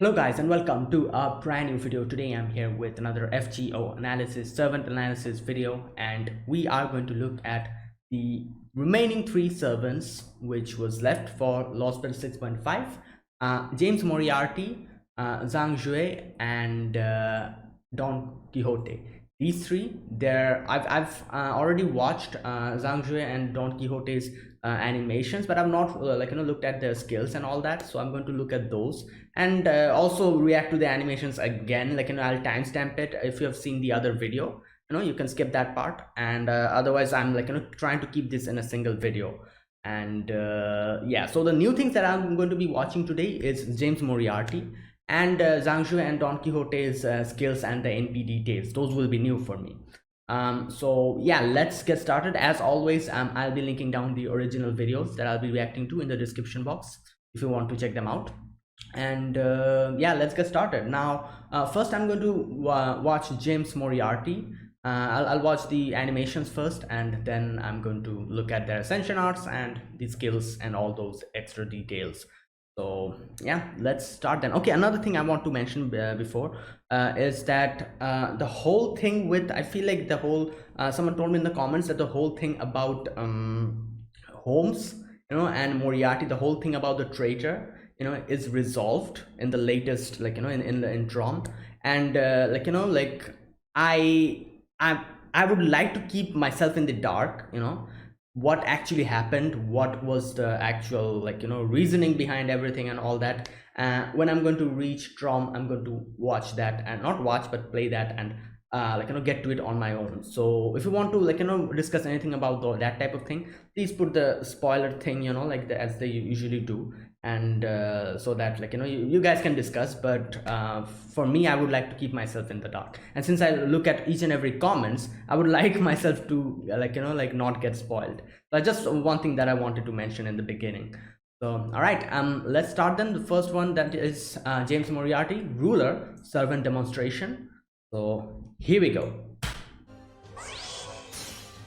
Hello guys and welcome to a brand new video. Today I'm here with another FGO analysis, servant analysis video, and we are going to look at the remaining three servants which was left for Lost Spell 6.5. James Moriarty, Zhang Jue, and Don Quixote. These three, I've already watched Zhang Jue and Don Quixote's animations, but I've not looked at their skills and all that. So I'm going to look at those and also react to the animations again. I'll timestamp it if you have seen the other video. You can skip that part, and otherwise I'm trying to keep this in a single video. And yeah, so the new things that I'm going to be watching today is James Moriarty and Zhang Jue and Don Quixote's skills and the NP details. Those will be new for me. So yeah, let's get started. As always, I'll be linking down the original videos that I'll be reacting to in the description box if you want to check them out. And yeah, let's get started. Now first I'm going to watch James Moriarty. I'll watch the animations first, and then I'm going to look at their Ascension arts and the skills and all those extra details. So yeah, let's start then. Okay, another thing I want to mention before is that the whole thing with, I feel like the whole someone told me in the comments that the whole thing about Holmes and Moriarty, the whole thing about the traitor is resolved in the latest in Traum. And I would like to keep myself in the dark, what actually happened, what was the actual reasoning behind everything and all that. When I'm going to reach Traum, I'm going to watch that, and not watch but play that, and get to it on my own. So if you want to discuss anything about that type of thing, please put the spoiler thing as they usually do, and so that you guys can discuss. But for me, I would like to keep myself in the dark, and since I look at each and every comments, I would like myself to not get spoiled. So just one thing that I wanted to mention in the beginning. So all right, let's start then. The first one, that is James Moriarty, Ruler, servant demonstration. So here we go.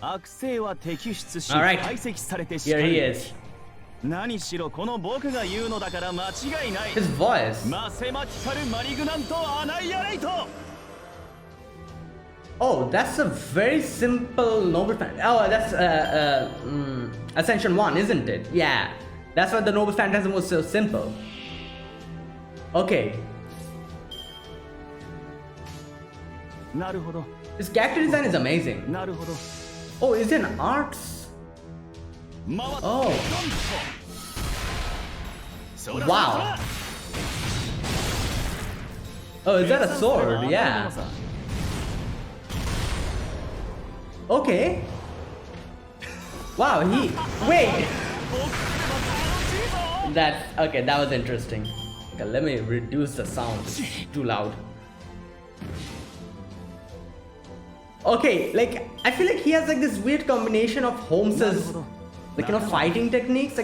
All right, here he is. His voice. Oh, that's a very simple noble fan. Oh, that's Ascension 1, isn't it? Yeah, that's why the noble phantasm was so simple. Okay. His character design is amazing. Oh, is it an arts? Oh. Wow. Oh, is that a sword? Yeah. Okay. Wow, wait. Okay, that was interesting. Okay, let me reduce the sound. It's too loud. Okay, I feel like he has this weird combination of Holmes's fighting techniques.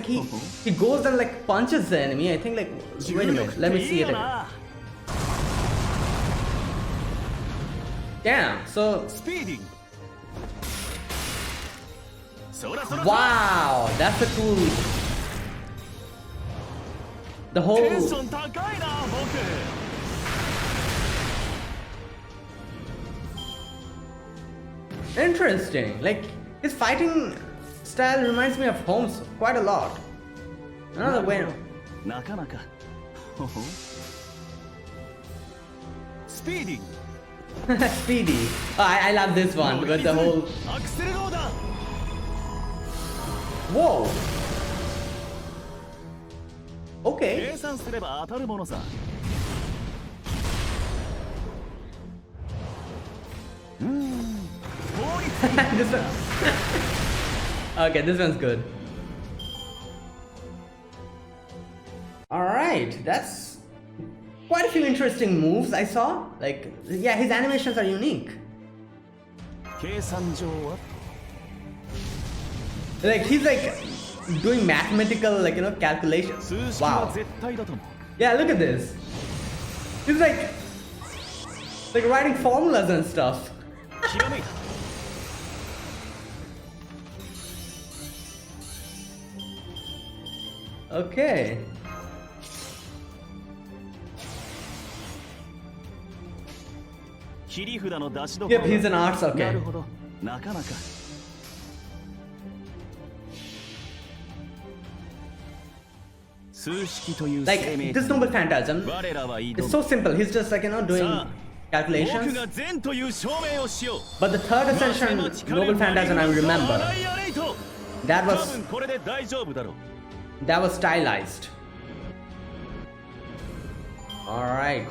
He goes and punches the enemy. I think wait a minute, let me see it again. Damn, so speeding. Wow, that's a cool. The whole. Interesting. His fighting style reminds me of Holmes quite a lot. Another way. Speedy. Speedy. Oh, I love this one because the whole. Whoa. Okay. This one. Okay, this one's good. Alright, that's quite a few interesting moves I saw. Yeah, his animations are unique. He's doing mathematical calculations. Wow. Yeah, look at this. He's writing formulas and stuff. Okay. Yep, he's an arts, okay. Like, this noble phantasm, it's so simple. He's just like, doing calculations. But the third ascension noble phantasm, I remember, that was stylized. Alright.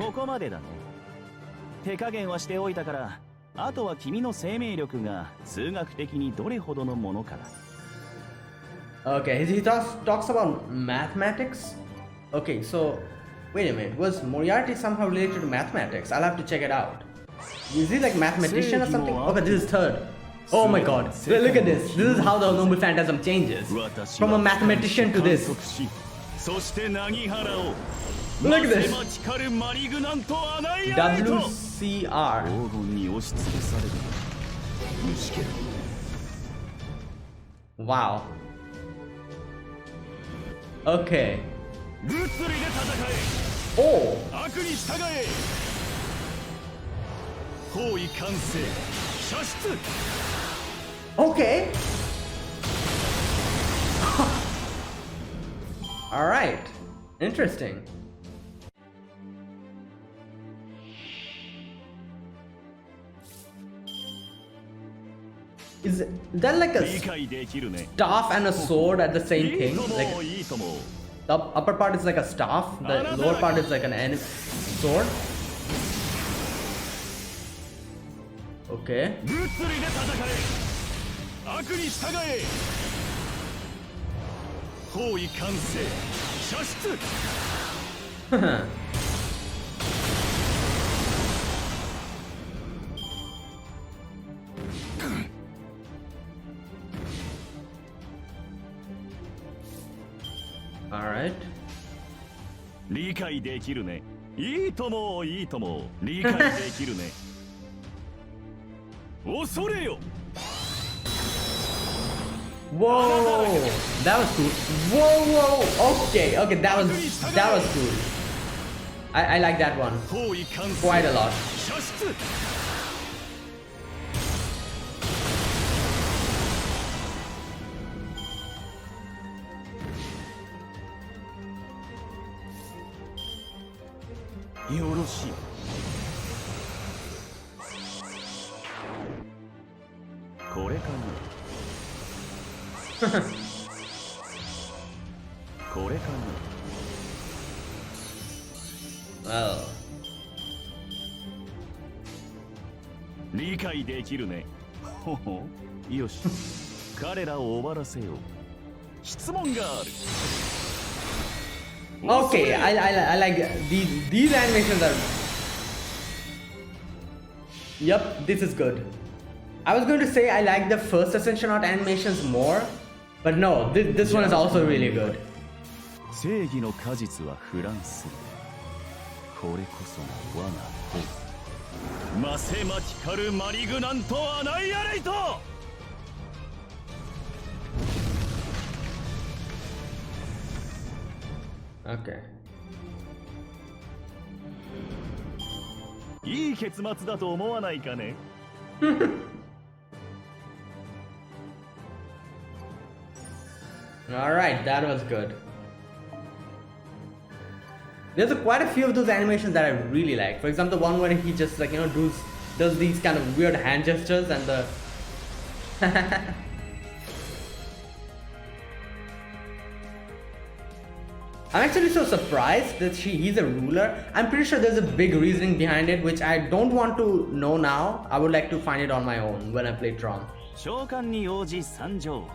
Okay, he talks about mathematics. Okay, so wait a minute, was Moriarty somehow related to mathematics? I'll have to check it out. Is he like mathematician or something? Okay, this is third. Oh my god, look at this. This is how the noble phantasm changes. From a mathematician to this. Look at this. WCR. Wow. Okay. Oh. Okay. All right. Interesting. Is that like a staff and a sword at the same thing? Like, the upper part is like a staff, the lower part is like an sword. Okay. All right. 理解できるね。いいともいいとも。理解できるね。恐れよ。Whoa, that was cool. Whoa, okay, that was cool. I like that one quite a lot. Yoroshi. Kore kana? Kore kana? Well. 理解できるね。ほほ。よし。彼らを終わらせよう。質問がある。Okay, I like these animations are. Yup, this is good. I was going to say I like the first Ascension art animations more, but no, this one is also really good. 正義の果実はフランス。これこそが我が子。マセマティカルマリグナントアナイアレイト。Okay. いい結末だと思わないかね。All right, that was good. There's quite a few of those animations that I really like. For example, the one where he just like does these kind of weird hand gestures and the. I'm actually so surprised that he's a ruler. I'm pretty sure there's a big reasoning behind it, which I don't want to know now. I would like to find it on my own when I play Traum. 召喚に応じ参上。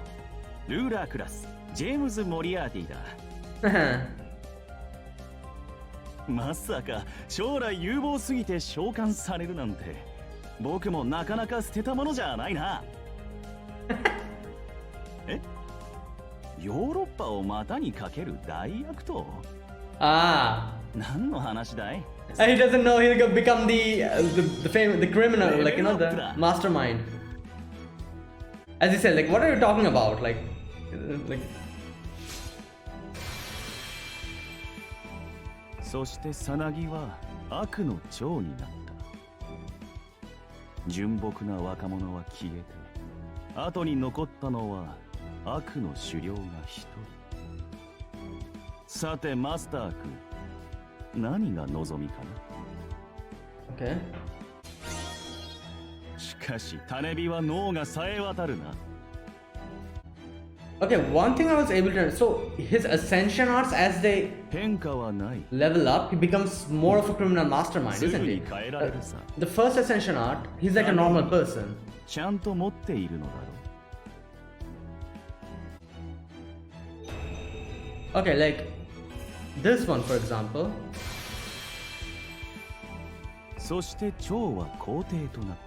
ルーラークラス、ジェームズ・モリアーティだ。まさか将来有望すぎて召喚されるなんて、僕もなかなか捨てたものじゃないな。え？ヨーロッパを股にかける大悪党？Ah. 何の話だい？ He doesn't know he'll become the criminal, like the mastermind. As he said, like, what are you talking about? Like. そしてさなぎは悪の長になった。純朴な若者は消えて後に残ったのは悪の首領が一人。さてマスター君、何が望みかな。 Okay. しかし種火は脳がさえ渡るな。 Okay, one thing I was able to... So, his ascension arts, as they 変化はない。 level up, he becomes more of a criminal mastermind, す isn't ぐ he? に変えられるさ。 The first ascension art, he's like a normal person. ちゃんと持っているのだろう。 Okay, like this one, for example. そして蝶は皇帝となった。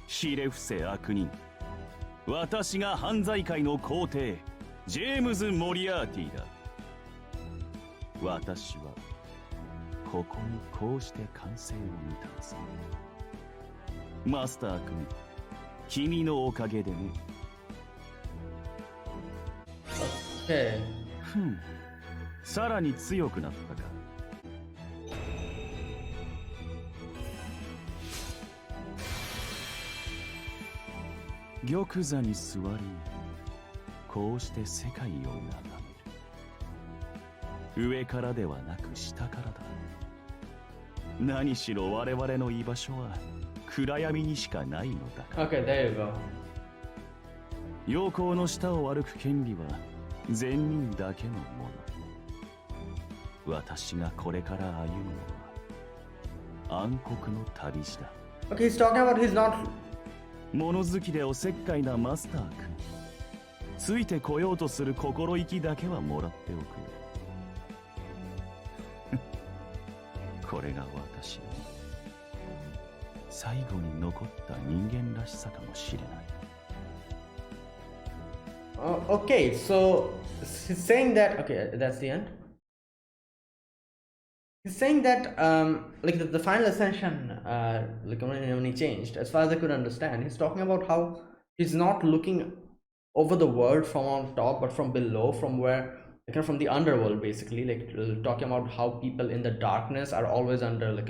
ひれ伏せ悪人。私が犯罪界の皇帝、ジェームズ・モリアーティだ。私はここにこうして完成を見たのさ。マスター君、君のおかげでね。 Okay. さらに強くなったか。玉座に座り、こうして世界を眺める。上からではなく下からだ。何しろ我々の居場所は暗闇にしかないのだから。 Okay, there you go. 陽光の下を歩く権利は善人だけのもの。私がこれから歩むのは暗黒の旅路だ。 Okay, he's talking about he's not... 物好きでおせっかいなマスター君、ついてこようとする心意気だけはもらっておく。これが私の最後に残った人間らしさかもしれない。 Okay, so he's saying that... Okay, that's the end. He's saying that like the final ascension, like when he changed, as far as I could understand, he's talking about how he's not looking over the world from on top, but from below, from where, like, from the underworld, basically, like talking about how people in the darkness are always under, like,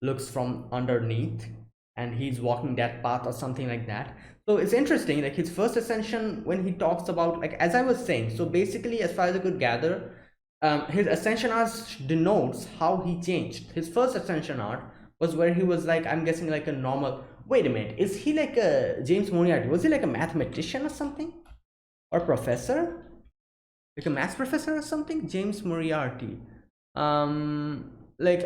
looks from underneath, and he's walking that path or something like that. So it's interesting, like his first ascension, when he talks about, like, as I was saying, so basically, as far as I could gather, his ascension art denotes how he changed. His first ascension art was where he was like, I'm guessing, like a normal... Wait a minute, is he like a James Moriarty? Was he like a mathematician or something? Or professor? Like a maths professor or something? James Moriarty. Like...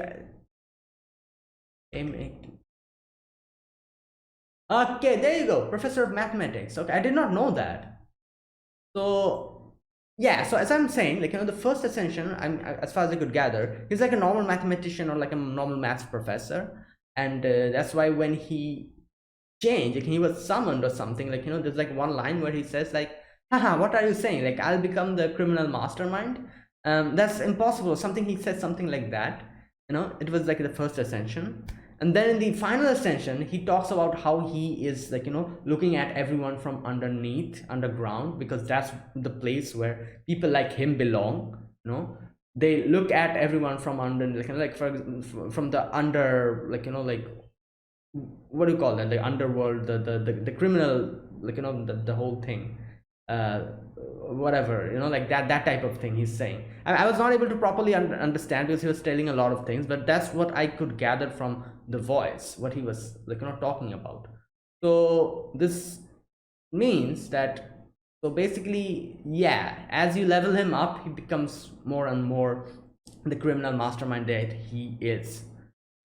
Okay, there you go. Professor of mathematics. Okay, I did not know that. So... Yeah, so as I'm saying, like, the first ascension, as far as I could gather, he's like a normal mathematician or like a normal maths professor, and that's why when he changed, like he was summoned or something, like, there's like one line where he says like, haha, what are you saying? Like, I'll become the criminal mastermind? That's impossible. Something, he said something like that, it was like the first ascension. And then in the final ascension, he talks about how he is, like, looking at everyone from underneath, underground, because that's the place where people like him belong. They look at everyone from under, like from the under, like, like, what do you call that? The underworld, the criminal, like, the whole thing. Whatever, like that type of thing he's saying. I was not able to properly understand because he was telling a lot of things, but that's what I could gather from the voice, what he was, like, talking about. So this means that, so basically, yeah, as you level him up, he becomes more and more the criminal mastermind that he is.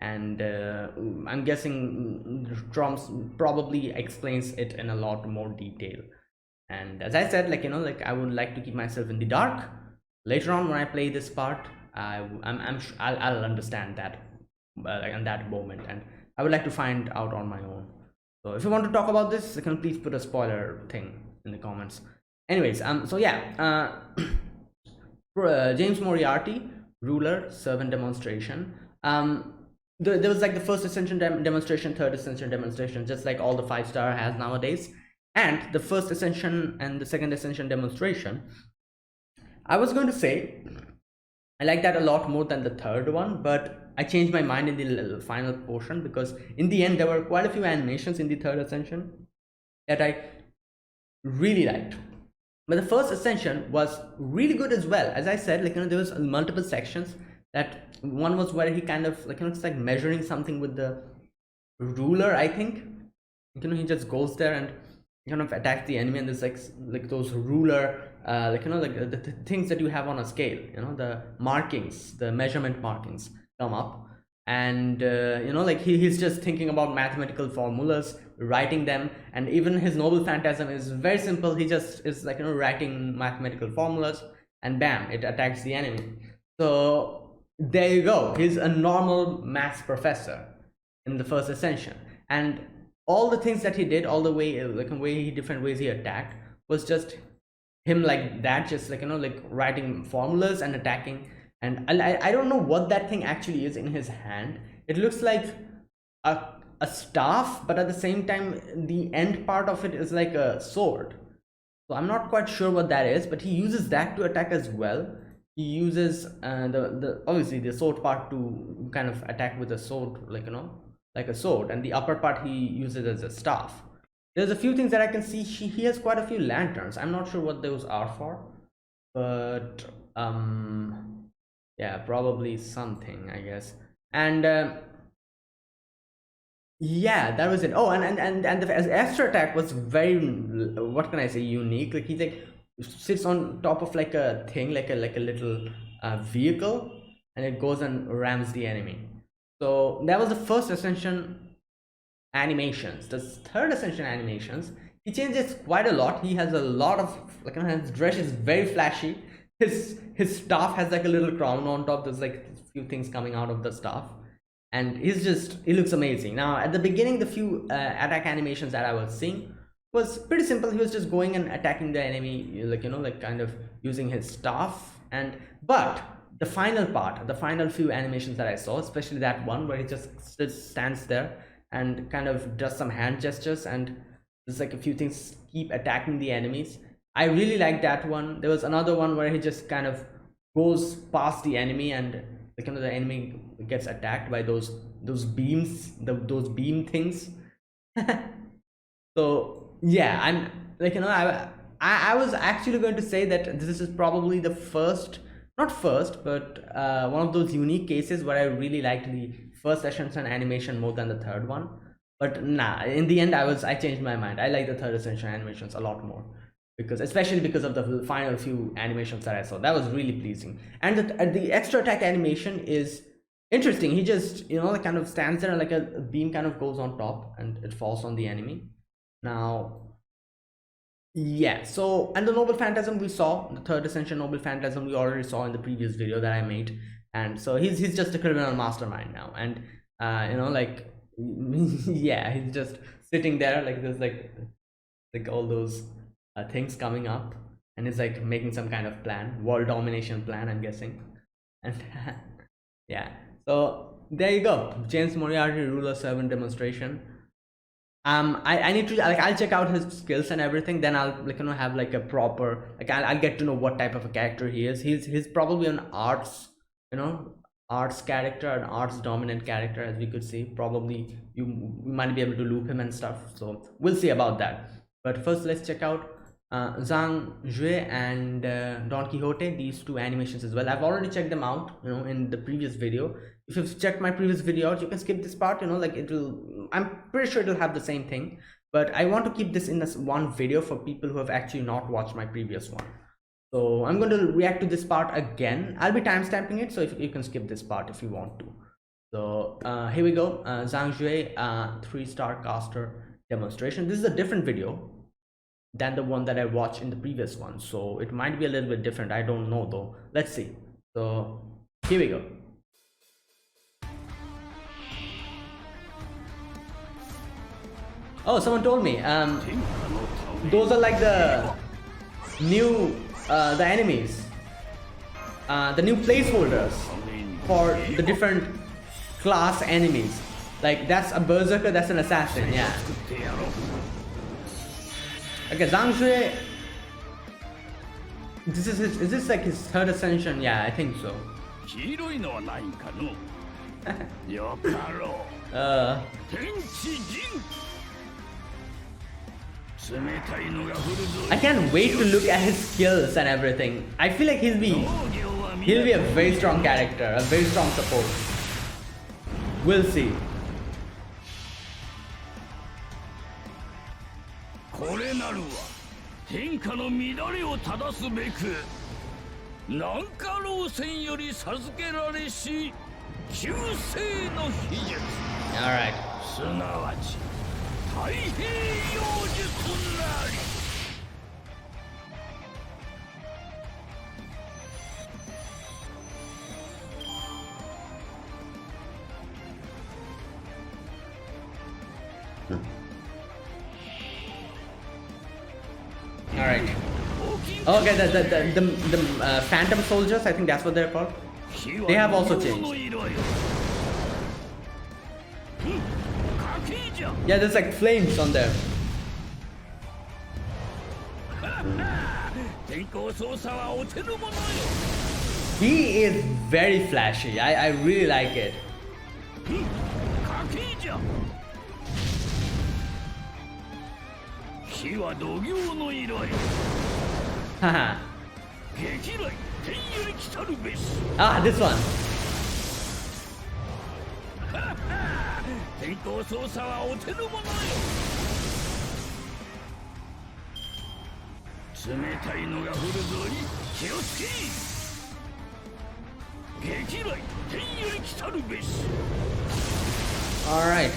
And I'm guessing Traum probably explains it in a lot more detail. And as I said, like, like I would like to keep myself in the dark. Later on, when I play this part, I'll understand that in that moment, and I would like to find out on my own. So if you want to talk about this, you can please put a spoiler thing in the comments. Anyways, so yeah, James Moriarty, Ruler, Servant Demonstration. There was like the first Ascension demonstration, third Ascension demonstration, just like all the 5-star has nowadays. And the first Ascension and the second Ascension demonstration, I was going to say I like that a lot more than the third one, but I changed my mind in the final portion, because in the end there were quite a few animations in the third Ascension that I really liked. But the first Ascension was really good as well. As I said, there was multiple sections. That one was where he kind of it's like measuring something with the ruler, I think. He just goes there and kind of attacks the enemy, and there's like those ruler the things that you have on a scale, the markings, the measurement markings come up, and he's just thinking about mathematical formulas, writing them, and even his noble phantasm is very simple. He just is writing mathematical formulas, and bam, it attacks the enemy. So there you go, he's a normal maths professor in the first Ascension, and all the things that he did, all the way different ways he attacked, was just him like that, just writing formulas and attacking. And I don't know what that thing actually is in his hand. It looks like a staff, but at the same time the end part of it is like a sword. So I'm not quite sure what that is, but he uses that to attack as well. He uses the obviously the sword part to kind of attack with a sword, like a sword, and the upper part he uses as a staff. There's a few things that I can see. He has quite a few lanterns. I'm not sure what those are for, but yeah, probably something, I guess. And yeah, that was it. Oh, and the extra attack was very, what can I say, unique. Like he sits on top of like a thing, like a little vehicle, and it goes and rams the enemy. So that was the first Ascension animations. The third Ascension animations, he changes quite a lot. He has a lot of his dress is very flashy. His staff has like a little crown on top. There's like a few things coming out of the staff, and he looks amazing. Now at the beginning, the few attack animations that I was seeing was pretty simple. He was just going and attacking the enemy, kind of using his staff. But the final part, the final few animations that I saw, especially that one where he just stands there and kind of does some hand gestures, and there's like a few things keep attacking the enemies. I really like that one. There was another one where he just kind of goes past the enemy, and the enemy gets attacked by those beams, those beam things. So yeah, I'm I was actually going to say that this is probably the first, not first, but one of those unique cases where I really liked the first Ascension animation more than the third one. But nah, in the end I changed my mind. I like the third Ascension animations a lot more, especially because of the final few animations that I saw. That was really pleasing. And the extra attack animation is interesting. He just kind of stands there, and like a beam kind of goes on top and it falls on the enemy. Now yeah, so, and the noble phantasm we saw, the third Ascension noble phantasm we already saw in the previous video that I made. And so he's just a criminal mastermind now, and yeah, he's just sitting there, like there's like all those things coming up, and he's like making some kind of plan, world domination plan, I'm guessing. And yeah, so there you go, James Moriarty Ruler servant demonstration. I need to I'll check out his skills and everything, then I'll have like a proper, I'll get to know what type of a character he is. He's probably an arts character, an arts dominant character, as we could see. Probably we might be able to loop him and stuff, so we'll see about that. But first let's check out Zhang Jue and Don Quixote, these two animations as well. I've already checked them out in the previous video. If you've checked my previous video out, you can skip this part, I'm pretty sure it'll have the same thing, but I want to keep this in this one video for people who have actually not watched my previous one. So I'm going to react to this part again. I'll be timestamping it, so if you can skip this part if you want to. So here we go. Zhang Jue 3-star caster demonstration. This is a different video than the one that I watched in the previous one, so it might be a little bit different. I don't know though. Let's see. So here we go. Oh, someone told me those are like the new the enemies, the new placeholders for the different class enemies. Like that's a berserker, that's an assassin. Yeah. Okay, Zhang Jue, this is this like his third Ascension? Yeah, I think so. 黄色いのはないんかのよかろう 天地人冷たいのが降るぞ I can't wait to look at his skills and everything. I feel like he'll be a very strong character, a very strong support. We'll see. これなるは天下の乱れを正すべく南下老船より授けられし救世の秘術 Alright. すなわち太平洋術なり Alright. Okay, the phantom soldiers, I think that's what they're called. They have also changed. Yeah, there's like flames on them. He is very flashy. I really like it. Haha. Ah, this one. 天候操作はお手の物よ冷たいのが降るぞい気をつけ激雷天より来たるべし Alright.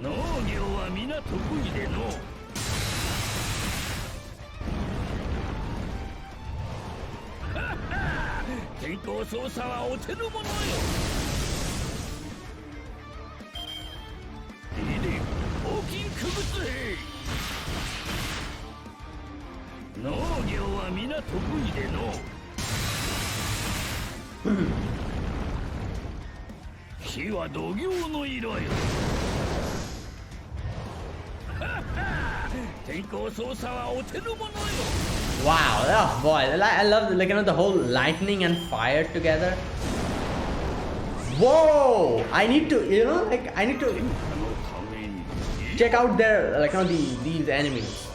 農業は皆得意での天候操作はお手の物よ 農業は皆得意での火は土行の色よ天候操作はお手の物よ Wow, oh boy, I love like the whole lightning and fire together. Whoa! I need to I need to check out their these enemies,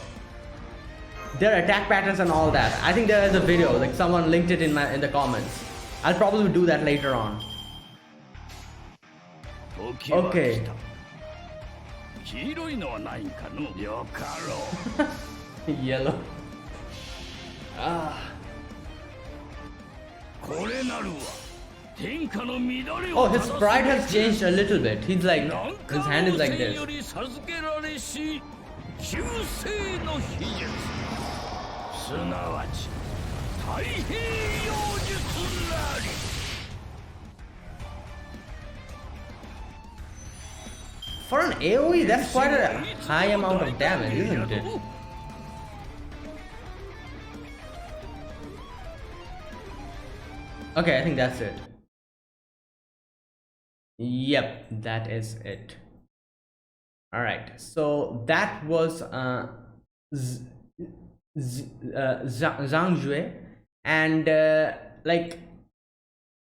their attack patterns and all that. I think there is a video, like someone linked it in the comments. I'll probably do that later on. Okay. Yellow. Ah. Oh, his sprite has changed a little bit. He's like, his hand is like this. For an AoE, that's quite a high amount of damage, isn't it? Okay, I think that's it. Yep, that is it. Alright, so that was Zhang Jue, and like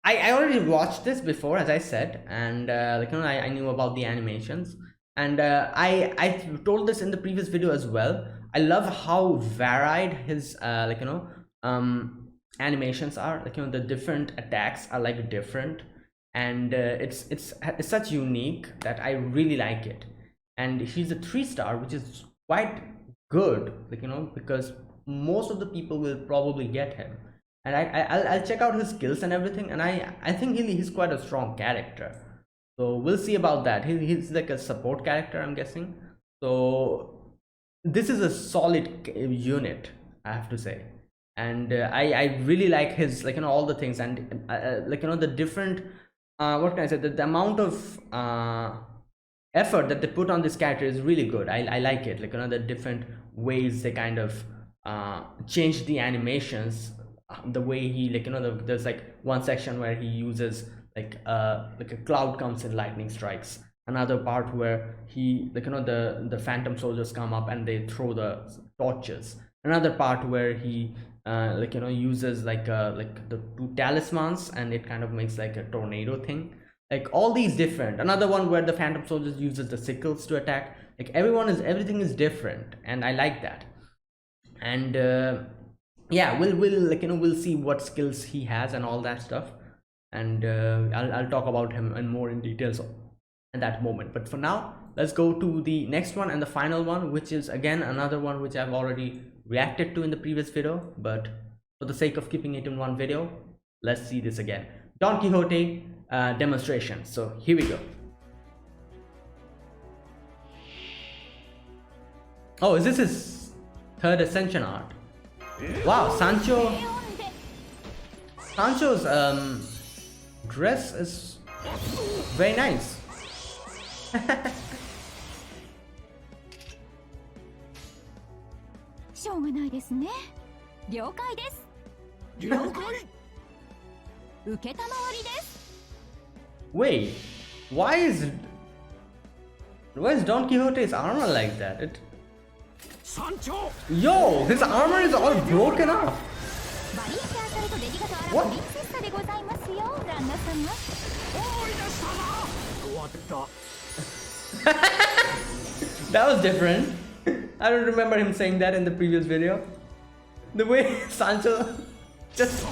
I already watched this before, as I said, and I knew about the animations, and I told this in the previous video as well. I love how varied his animations are. The different attacks are like different, and it's such unique that I really like it. And he's a 3-star, which is quite good, because most of the people will probably get him. And I'll check out his skills and everything, and I think he's quite a strong character. So we'll see about that. He's like a support character, I'm guessing. So this is a solid unit, I have to say. And I really like his all the things, and the different what can I say, the amount of effort that they put on this character is really good. I like it, the different ways they kind of change the animations, the way he there's like one section where he uses like a cloud comes and lightning strikes, another part where he the phantom soldiers come up and they throw the torches, another part where he like, you know, uses like the two talismans, and it kind of makes like a tornado thing. Like all these different. Another one where the Phantom Soldiers uses the sickles to attack. Like everything is different, and I like that. And yeah, we'll like, you know, we'll see what skills he has and all that stuff, and I'll talk about him in more in details at that moment. But for now, let's go to the next one and the final one, which is again another one which I've already reacted to in the previous video, but for the sake of keeping it in one video, let's see this again. Don Quixote demonstration. So here we go. Oh, is this his third Ascension art? Wow, Sancho's dress is very nice. しょうがないですね。了解です。了解。受けたまわりです。Wait, why is Don Quixote's armor like that? Sancho! Yo, his armor is all broken off. What? That was different. I don't remember him saying that in the previous video. The way Sancho just...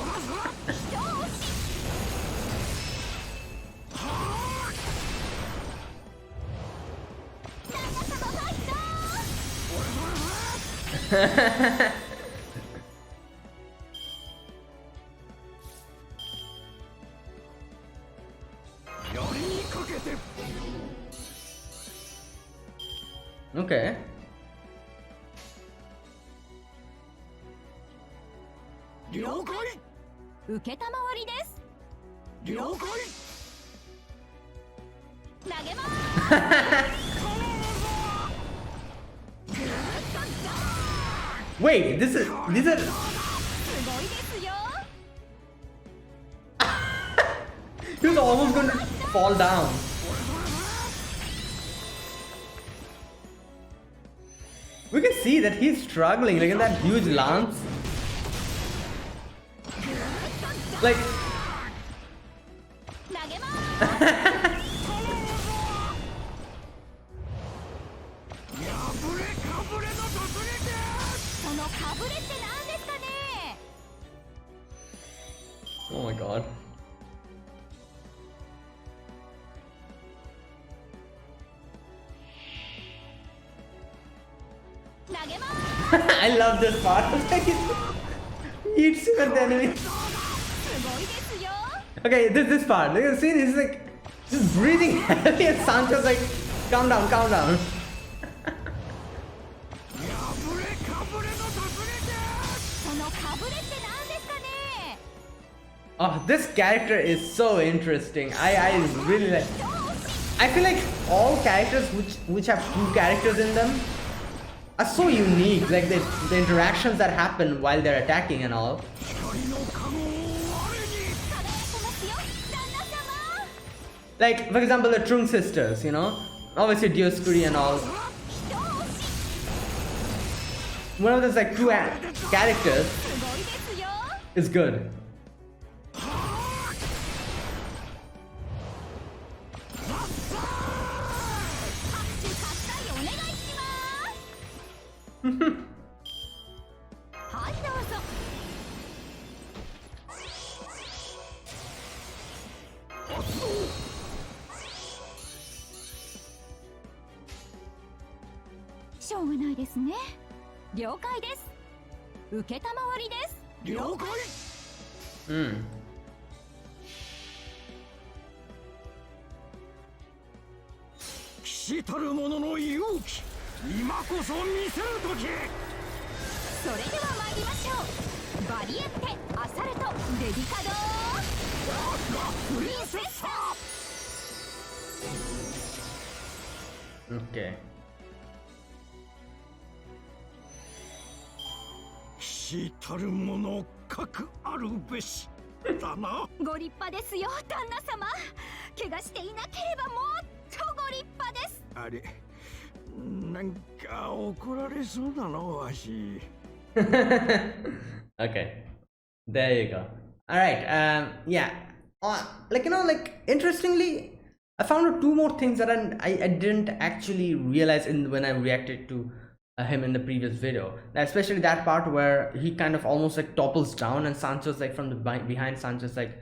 Okay. Wait, these are he was almost going to fall down. We can see that he's struggling, like in that huge lance. Like oh my god. I love this part. He hits him at the enemy. Okay, this part. Look at the scene. He's like just breathing heavy, and Sancho's like, calm down, calm down. Oh, this character is so interesting. I really like. I feel like all characters which have two characters in them are so unique. Like the interactions that happen while they're attacking and all. Like, for example, the Traum sisters, you know? Obviously, Dioscuri and all. One of those, like, two characters is good. Okay. したるものかくあるべしだな。ご立派ですよ、旦那様。怪我していなければもっとご立派です。あれ、なんか怒られそうだな、わし。Okay, there you go. All right. Yeah. Like like interestingly, I found out two more things that I didn't actually realize in when I reacted to him in the previous video. Especially that part where he kind of almost like topples down, and Sancho's like from the behind. Sancho's like,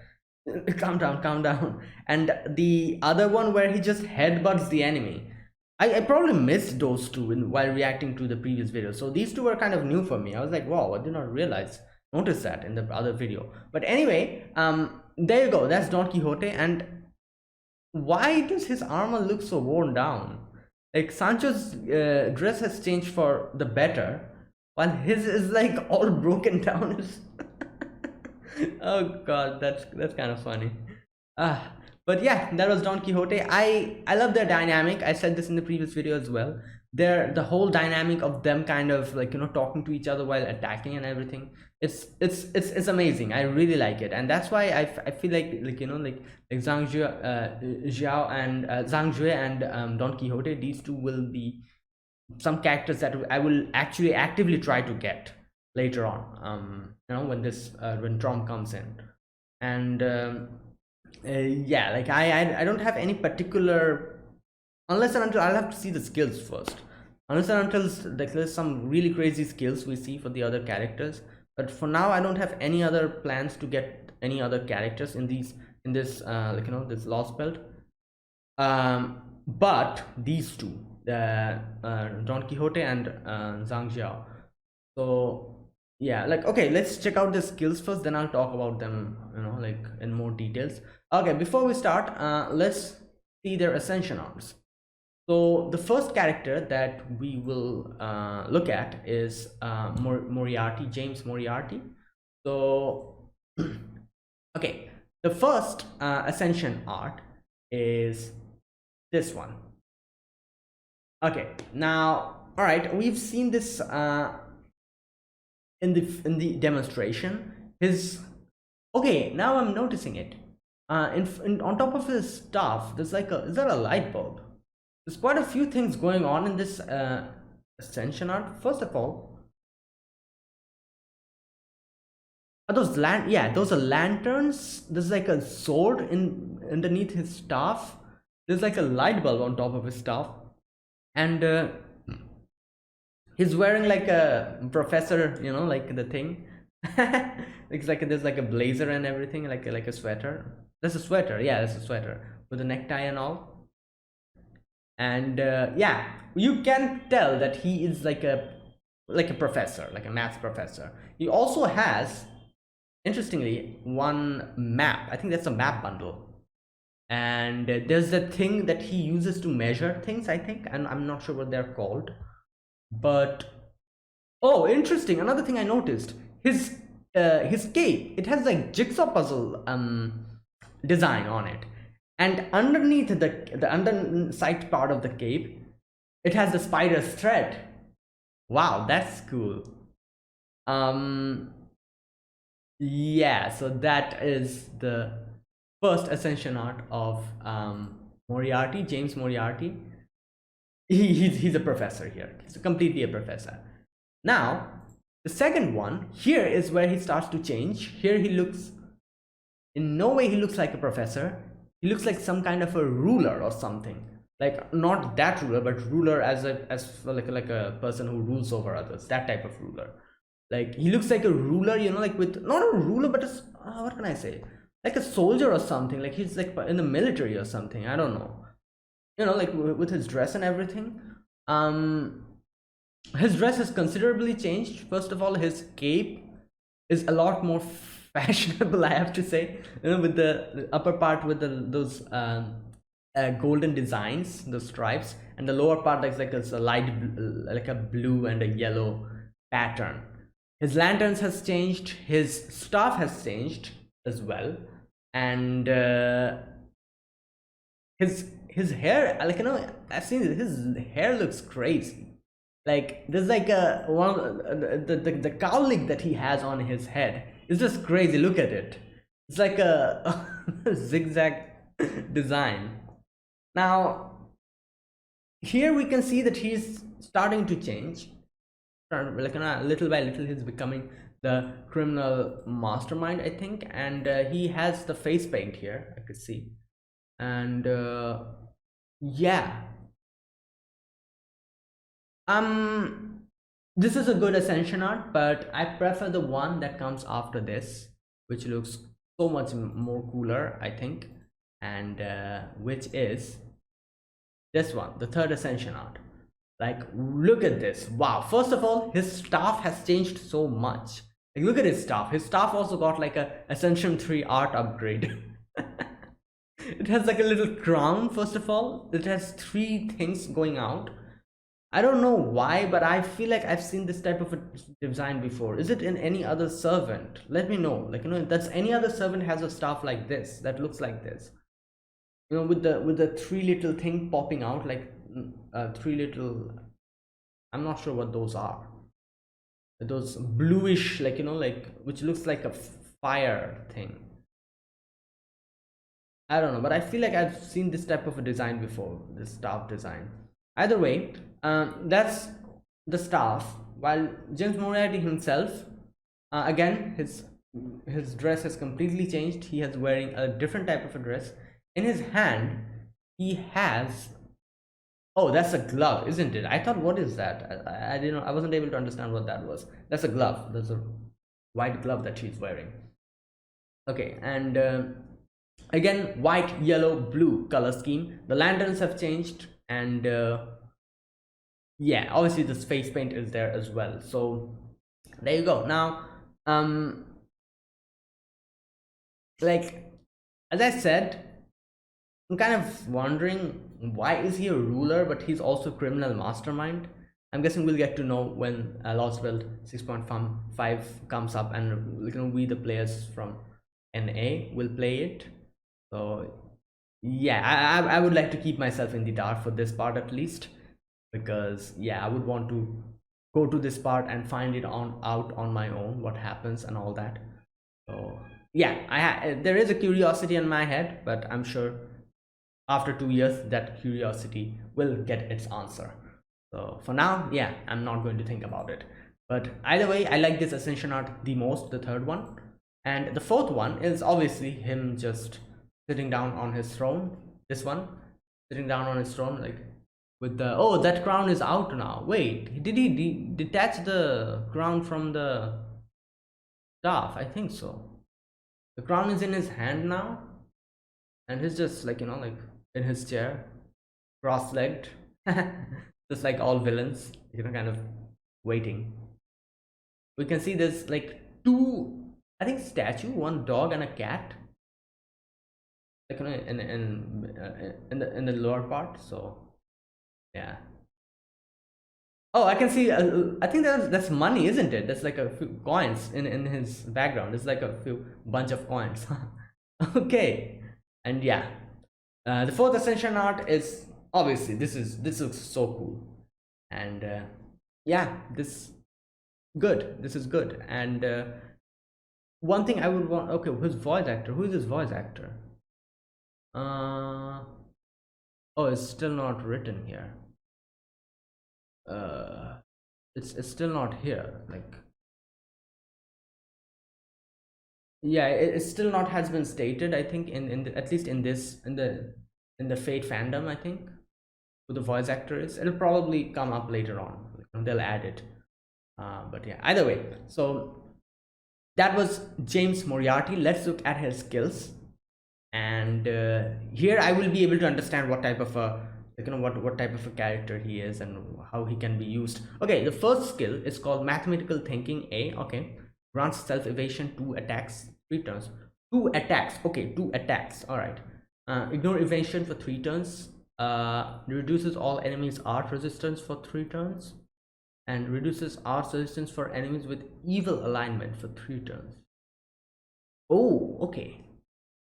calm down, calm down. And the other one where he just headbutts the enemy. I probably missed those two while reacting to the previous video. So these two were kind of new for me. I was like, wow, I did not notice that in the other video. But anyway, there you go. That's Don Quixote. And why does his armor look so worn down? Like Sancho's dress has changed for the better, while his is like all broken down. Oh god, that's kind of funny. Ah, but yeah, that was Don Quixote. I love their dynamic. I said this in the previous video as well. The whole dynamic of them kind of like talking to each other while attacking and everything. It's amazing. I really like it, and that's why I feel like Zhang Jue, Zhang Jue and Don Quixote. These two will be some characters that I will actually actively try to get later on. When when Traum comes in, and yeah, like I don't have any particular, unless and until I'll have to see the skills first. Unless and until like there's some really crazy skills we see for the other characters. But for now, I don't have any other plans to get any other characters in this this Lost Belt. But these two, Don Quixote and Zhang Jue. So yeah, like okay, let's check out the skills first, then I'll talk about them like in more details. Okay, before we start, let's see their ascension arms. So the first character that we will look at is Moriarty, James Moriarty. So okay, the first ascension art is this one. Okay, now all right, we've seen this in the demonstration. Okay, now I'm noticing it. On top of his staff, there's like is that a light bulb? There's quite a few things going on in this ascension art. First of all, are those those are lanterns. There's like a sword underneath his staff. There's like a light bulb on top of his staff, and he's wearing like a professor, like the thing. It's like there's like a blazer and everything, like a sweater. That's a sweater, yeah, that's a sweater with a necktie and all. And yeah, you can tell that he is like a professor, like a maths professor. He also has, interestingly, one map. I think that's a map bundle. And there's a thing that he uses to measure things, I think, and I'm not sure what they're called. But oh, interesting, another thing I noticed, his cape, it has like jigsaw puzzle design on it, and underneath the underside part of the cape, it has the spider's thread. Wow, that's cool. Yeah, so that is the first ascension art of Moriarty, James Moriarty. He's a professor here. He's completely a professor. Now, the second one here is where he starts to change. Here he looks, in no way he looks like a professor. He looks like some kind of a ruler or something. Like not that ruler, but ruler as like a person who rules over others. That type of ruler. Like he looks like a ruler, like with not a ruler, but what can I say? Like a soldier or something. Like he's like in the military or something. I don't know. Like with his dress and everything. His dress has considerably changed. First of all, his cape is a lot more fashionable, I have to say. With the upper part with those golden designs, the stripes, and the lower part like a light like a blue and a yellow pattern. His lanterns has changed. His staff has changed as well, and his hair, like I've seen it, his hair looks crazy. Like there's like a the cowlick that he has on his head is just crazy. Look at it. It's like a zigzag design. Now here we can see that he's starting to change. like little by little he's becoming the criminal mastermind, I think. And he has the face paint here, I could see. And yeah, this is a good Ascension art, but I prefer the one that comes after this, which looks so much more cooler, I think. And which is this one, the third Ascension art. Like, look at this. Wow, first of all, his staff has changed so much. Like, look at his staff. His staff also got like a Ascension 3 art upgrade. It has like a little crown. First of all, it has 3 things going out. I don't know why, but I feel like I've seen this type of a design before. Is it in any other servant? Let me know. Like, that's any other servant has a staff like this, that looks like this, with the 3 little thing popping out, like 3 little, I'm not sure what those are, those bluish, like like, which looks like a fire thing. I don't know, but I feel like I've seen this type of a design before, this staff design. Either way, that's the staff. While James Moriarty himself, again, his dress has completely changed. He is wearing a different type of a dress. In his hand, he has, oh, that's a glove, isn't it? I thought, what is that? I wasn't able to understand what that was. That's a glove. That's a white glove that he's wearing. Okay, and again, white, yellow, blue color scheme. The lanterns have changed, and yeah, obviously this face paint is there as well. So there you go. Now, like, as I said, I'm kind of wondering, why is he a ruler but he's also criminal mastermind? I'm guessing we'll get to know when Lost World 6.5 comes up, and we the players from NA will play it. So yeah, I would like to keep myself in the dark for this part at least, because yeah, I would want to go to this part and find it out on my own, what happens and all that. So yeah, there is a curiosity in my head, but I'm sure after 2 years that curiosity will get its answer. So for now, yeah, I'm not going to think about it. But either way, I like this Ascension art the most, the third one. And the fourth one is obviously him just sitting down on his throne. This one, sitting down on his throne, like with the, oh, that crown is out now. Wait, did he detach the crown from the staff? I think so. The crown is in his hand now, and he's just like, like in his chair, cross-legged, just like all villains, kind of waiting. We can see there's like 2, I think, statue, 1 dog and a cat, like in the lower part. So yeah. Oh, I can see. I think that's money, isn't it? That's like a few coins in his background. It's like a bunch of coins. Okay, and yeah, the fourth Ascension art is obviously this looks so cool, and yeah, this is good. And one thing I would want. Okay, who's voice actor? Who is this voice actor? Oh, it's still not written here. It's still not here, like, yeah, it still not has been stated, I think, at least in the Fate fandom, I think, who the voice actor is. It'll probably come up later on, they'll add it, but yeah, either way. So that was James Moriarty. Let's look at his skills, and here I will be able to understand what type of a what type of a character he is and how he can be used. Okay, the first skill is called Mathematical Thinking A. Okay, grants self evasion, 2 attacks, 3 turns. 2 attacks. Okay, 2 attacks. All right. Ignore evasion for 3 turns. Reduces all enemies' art resistance for 3 turns, and reduces art resistance for enemies with evil alignment for 3 turns. Oh, okay.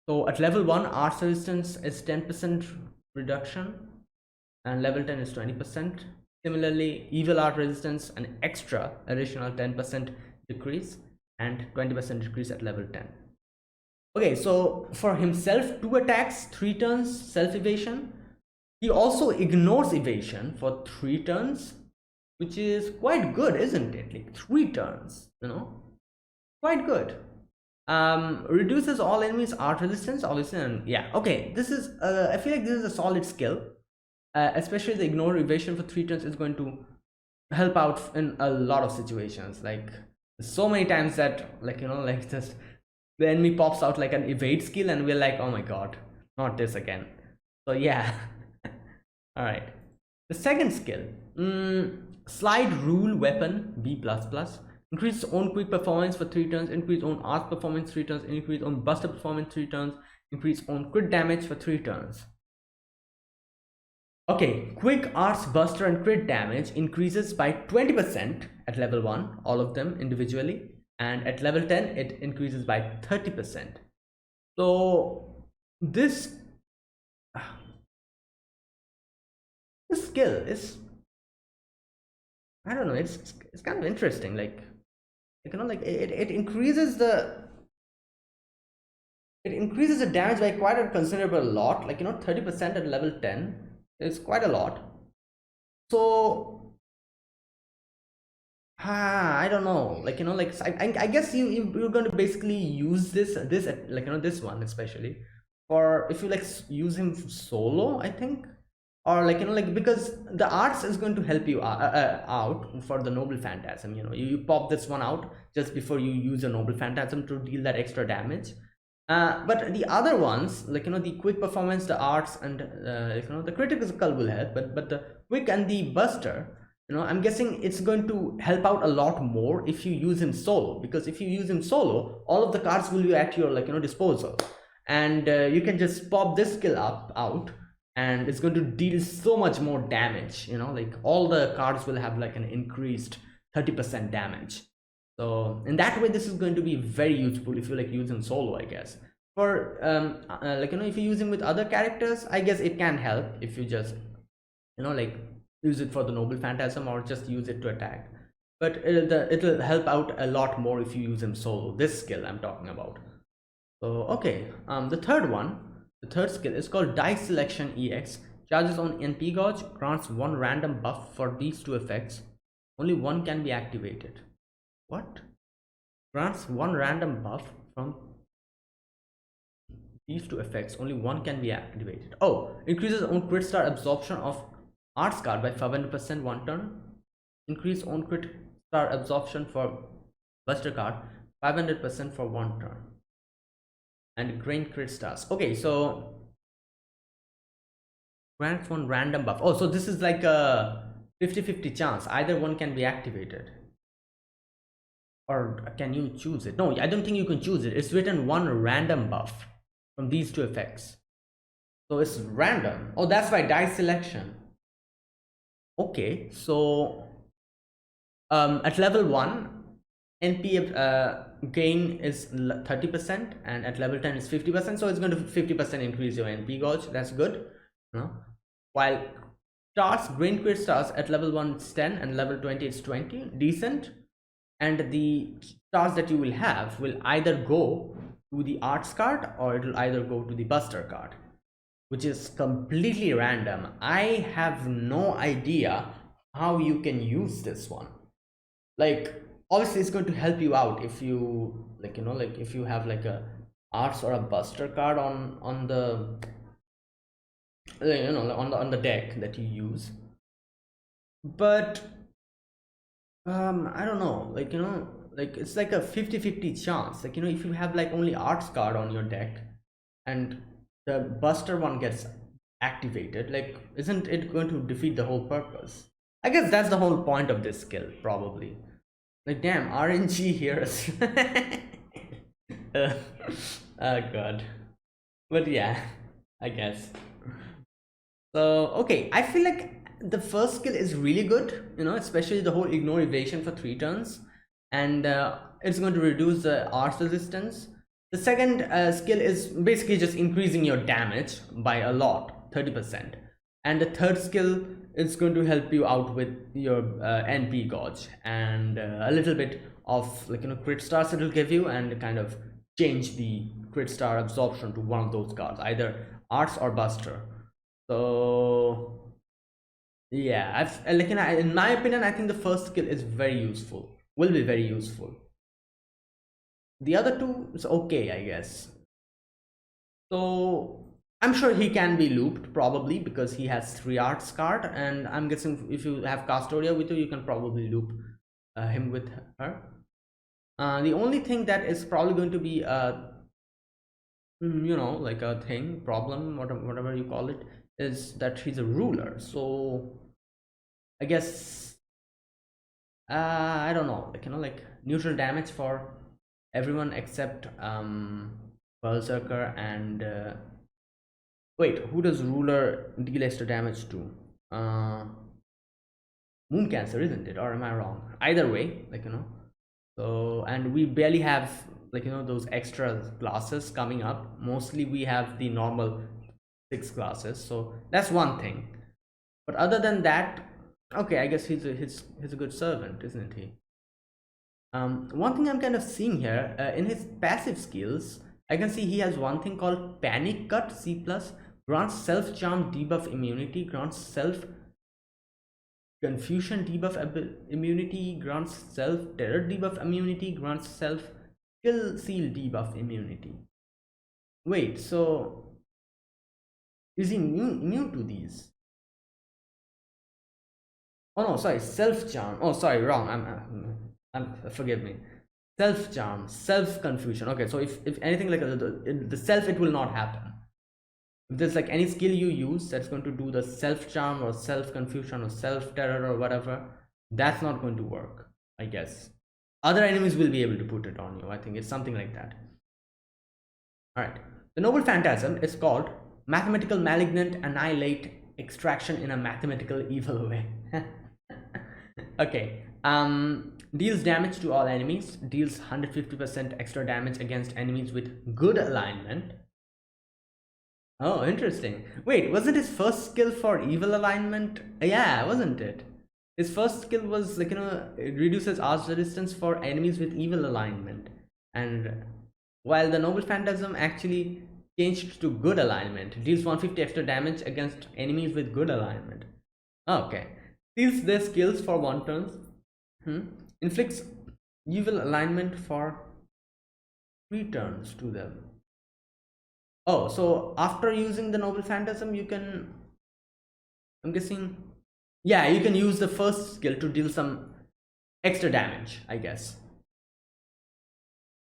So at level 1, art resistance is 10% reduction, and level 10 is 20%. Similarly, evil art resistance, an extra additional 10% decrease, and 20% decrease at level 10. Okay, so for himself, 2 attacks, 3 turns, self evasion. He also ignores evasion for 3 turns, which is quite good, isn't it? Like 3 turns, you know, quite good. Reduces all enemies art resistance, obviously, and yeah, okay, this is I feel like this is a solid skill. Especially the ignore evasion for 3 turns is going to help out in a lot of situations. Like so many times that, like, you know, like just the enemy pops out like an evade skill and we're like, oh my god, not this again. So yeah. All right, the second skill, slide rule weapon B++, increase own quick performance for 3 turns, increase own arts performance 3 turns, increase own buster performance 3 turns, increase own crit damage for 3 turns. Okay, quick arts, buster and crit damage increases by 20% at level 1, all of them individually, and at level 10 it increases by 30%. So this skill is, I don't know, it's kind of interesting. Like you know, like it increases the damage by quite a considerable lot. Like, you know, 30% at level 10 is quite a lot. So I don't know, like, you know, like I guess you're going to basically use this like, you know, this one especially for if you like use him solo, I think, or like, you know, like, because the arts is going to help you out for the noble phantasm. You know, you pop this one out just before you use a noble phantasm to deal that extra damage. But the other ones, like, you know, the quick performance, the arts, and you know, the critical will help, but the quick and the buster, you know, I'm guessing it's going to help out a lot more if you use him solo, because if you use him solo, all of the cards will be at your, like, you know, disposal, and you can just pop this skill out and it's going to deal so much more damage. You know, like all the cards will have like an increased 30% damage. So in that way, this is going to be very useful if you like use him solo, I guess. For like, you know, if you use him with other characters, I guess it can help if you just, you know, like use it for the noble phantasm or just use it to attack. But it'll help out a lot more if you use him solo, this skill I'm talking about. So okay, the third skill is called Dice Selection EX. Charges on NP gauge, grants 1 random buff for these 2 effects. Only 1 can be activated. What? Grants 1 random buff from these 2 effects. Only 1 can be activated. Oh, increases own crit star absorption of arts card by 500% 1 turn. Increase own crit star absorption for buster card 500% for 1 turn. And gain crit stars. Okay, so grants 1 random buff. Oh, so this is like a 50-50 chance. Either one can be activated. Or can you choose it? No, I don't think you can choose it. It's written 1 random buff from these 2 effects. So it's random. Oh, that's why dice selection. Okay, so at level 1, NP gain is 30%, and at level 10 is 50%. So it's going to 50% increase your NP gauge. That's good. While stars, green crit stars at level 1 is 10 and level 20 is 20. Decent. And the stars that you will have will either go to the arts card or it will either go to the buster card, which is completely random. I have no idea how you can use this one. Like, obviously it's going to help you out if you, like, you know, like if you have like a arts or a buster card on the, you know, on the deck that you use. But I don't know, like, you know, like it's like a 50-50 chance. Like, you know, if you have like only arts card on your deck and the buster one gets activated, like, isn't it going to defeat the whole purpose? I guess that's the whole point of this skill, probably. Like, damn, RNG here. Oh god. But yeah, I guess. So okay, I feel like the first skill is really good, you know, especially the whole ignore evasion for 3 turns, and it's going to reduce the arts resistance. The second skill is basically just increasing your damage by a lot, 30%. And the third skill is going to help you out with your NP gauge and a little bit of, like, you know, crit stars it will give you, and kind of change the crit star absorption to one of those cards, either arts or buster. So Yeah, like in my opinion, I think the first skill is very useful, will be very useful. The other two is okay, I guess. So I'm sure he can be looped probably because he has 3 arts card, and I'm guessing if you have Castoria with you, you can probably loop him with her. The only thing that is probably going to be you know, like a thing, problem, whatever you call it, is that he's a ruler. So I guess I don't know, like, you know, like neutral damage for everyone except Berserker and wait, who does ruler deal extra damage to? Moon Cancer, isn't it? Or am I wrong? Either way, like, you know. So, and we barely have, like, you know, those extra classes coming up. Mostly we have the normal 6 classes. So that's one thing. But other than that, okay, I guess he's a good servant, isn't he? One thing I'm kind of seeing here in his passive skills, I can see he has one thing called Panic Cut C plus, grants self charm debuff immunity, grants self confusion debuff immunity, grants self terror debuff immunity, grants self kill seal debuff immunity. Wait, so is he new to these? Oh no, sorry, self charm. Oh, sorry, wrong. I'm forgive me. Self charm, self confusion. Okay, so if anything like the self, it will not happen. If there's like any skill you use that's going to do the self charm or self confusion or self terror or whatever, that's not going to work, I guess. Other enemies will be able to put it on you. I think it's something like that. All right, the noble phantasm is called mathematical malignant annihilate extraction in a mathematical evil way. Okay, deals damage to all enemies, deals 150% extra damage against enemies with good alignment. Oh, interesting. Wait, wasn't his first skill for evil alignment? Yeah, wasn't it? His first skill was like, you know, it reduces arch resistance for enemies with evil alignment. And while the noble phantasm actually changed to good alignment, deals 150 extra damage against enemies with good alignment. Okay. Steals their skills for 1 turn. Inflicts evil alignment for 3 turns to them. Oh, so after using the noble phantasm, you can, I'm guessing, yeah, you can use the first skill to deal some extra damage, I guess.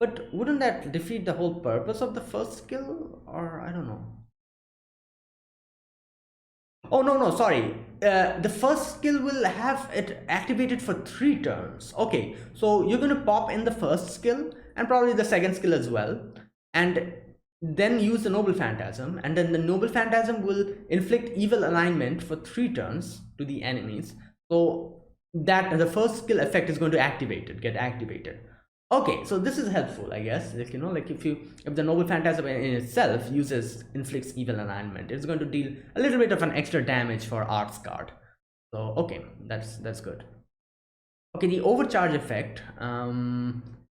But wouldn't that defeat the whole purpose of the first skill? Or I don't know. Oh, no, sorry. The first skill will have it activated for 3 turns. Okay, so you're going to pop in the first skill and probably the second skill as well. And then use the noble phantasm, and then the noble phantasm will inflict evil alignment for 3 turns to the enemies, so that the first skill effect is going to get activated. Okay, so this is helpful, I guess. Like, you know, like if the noble phantasm in itself inflicts evil alignment, it's going to deal a little bit of an extra damage for arts card. So okay, that's good. Okay, the overcharge effect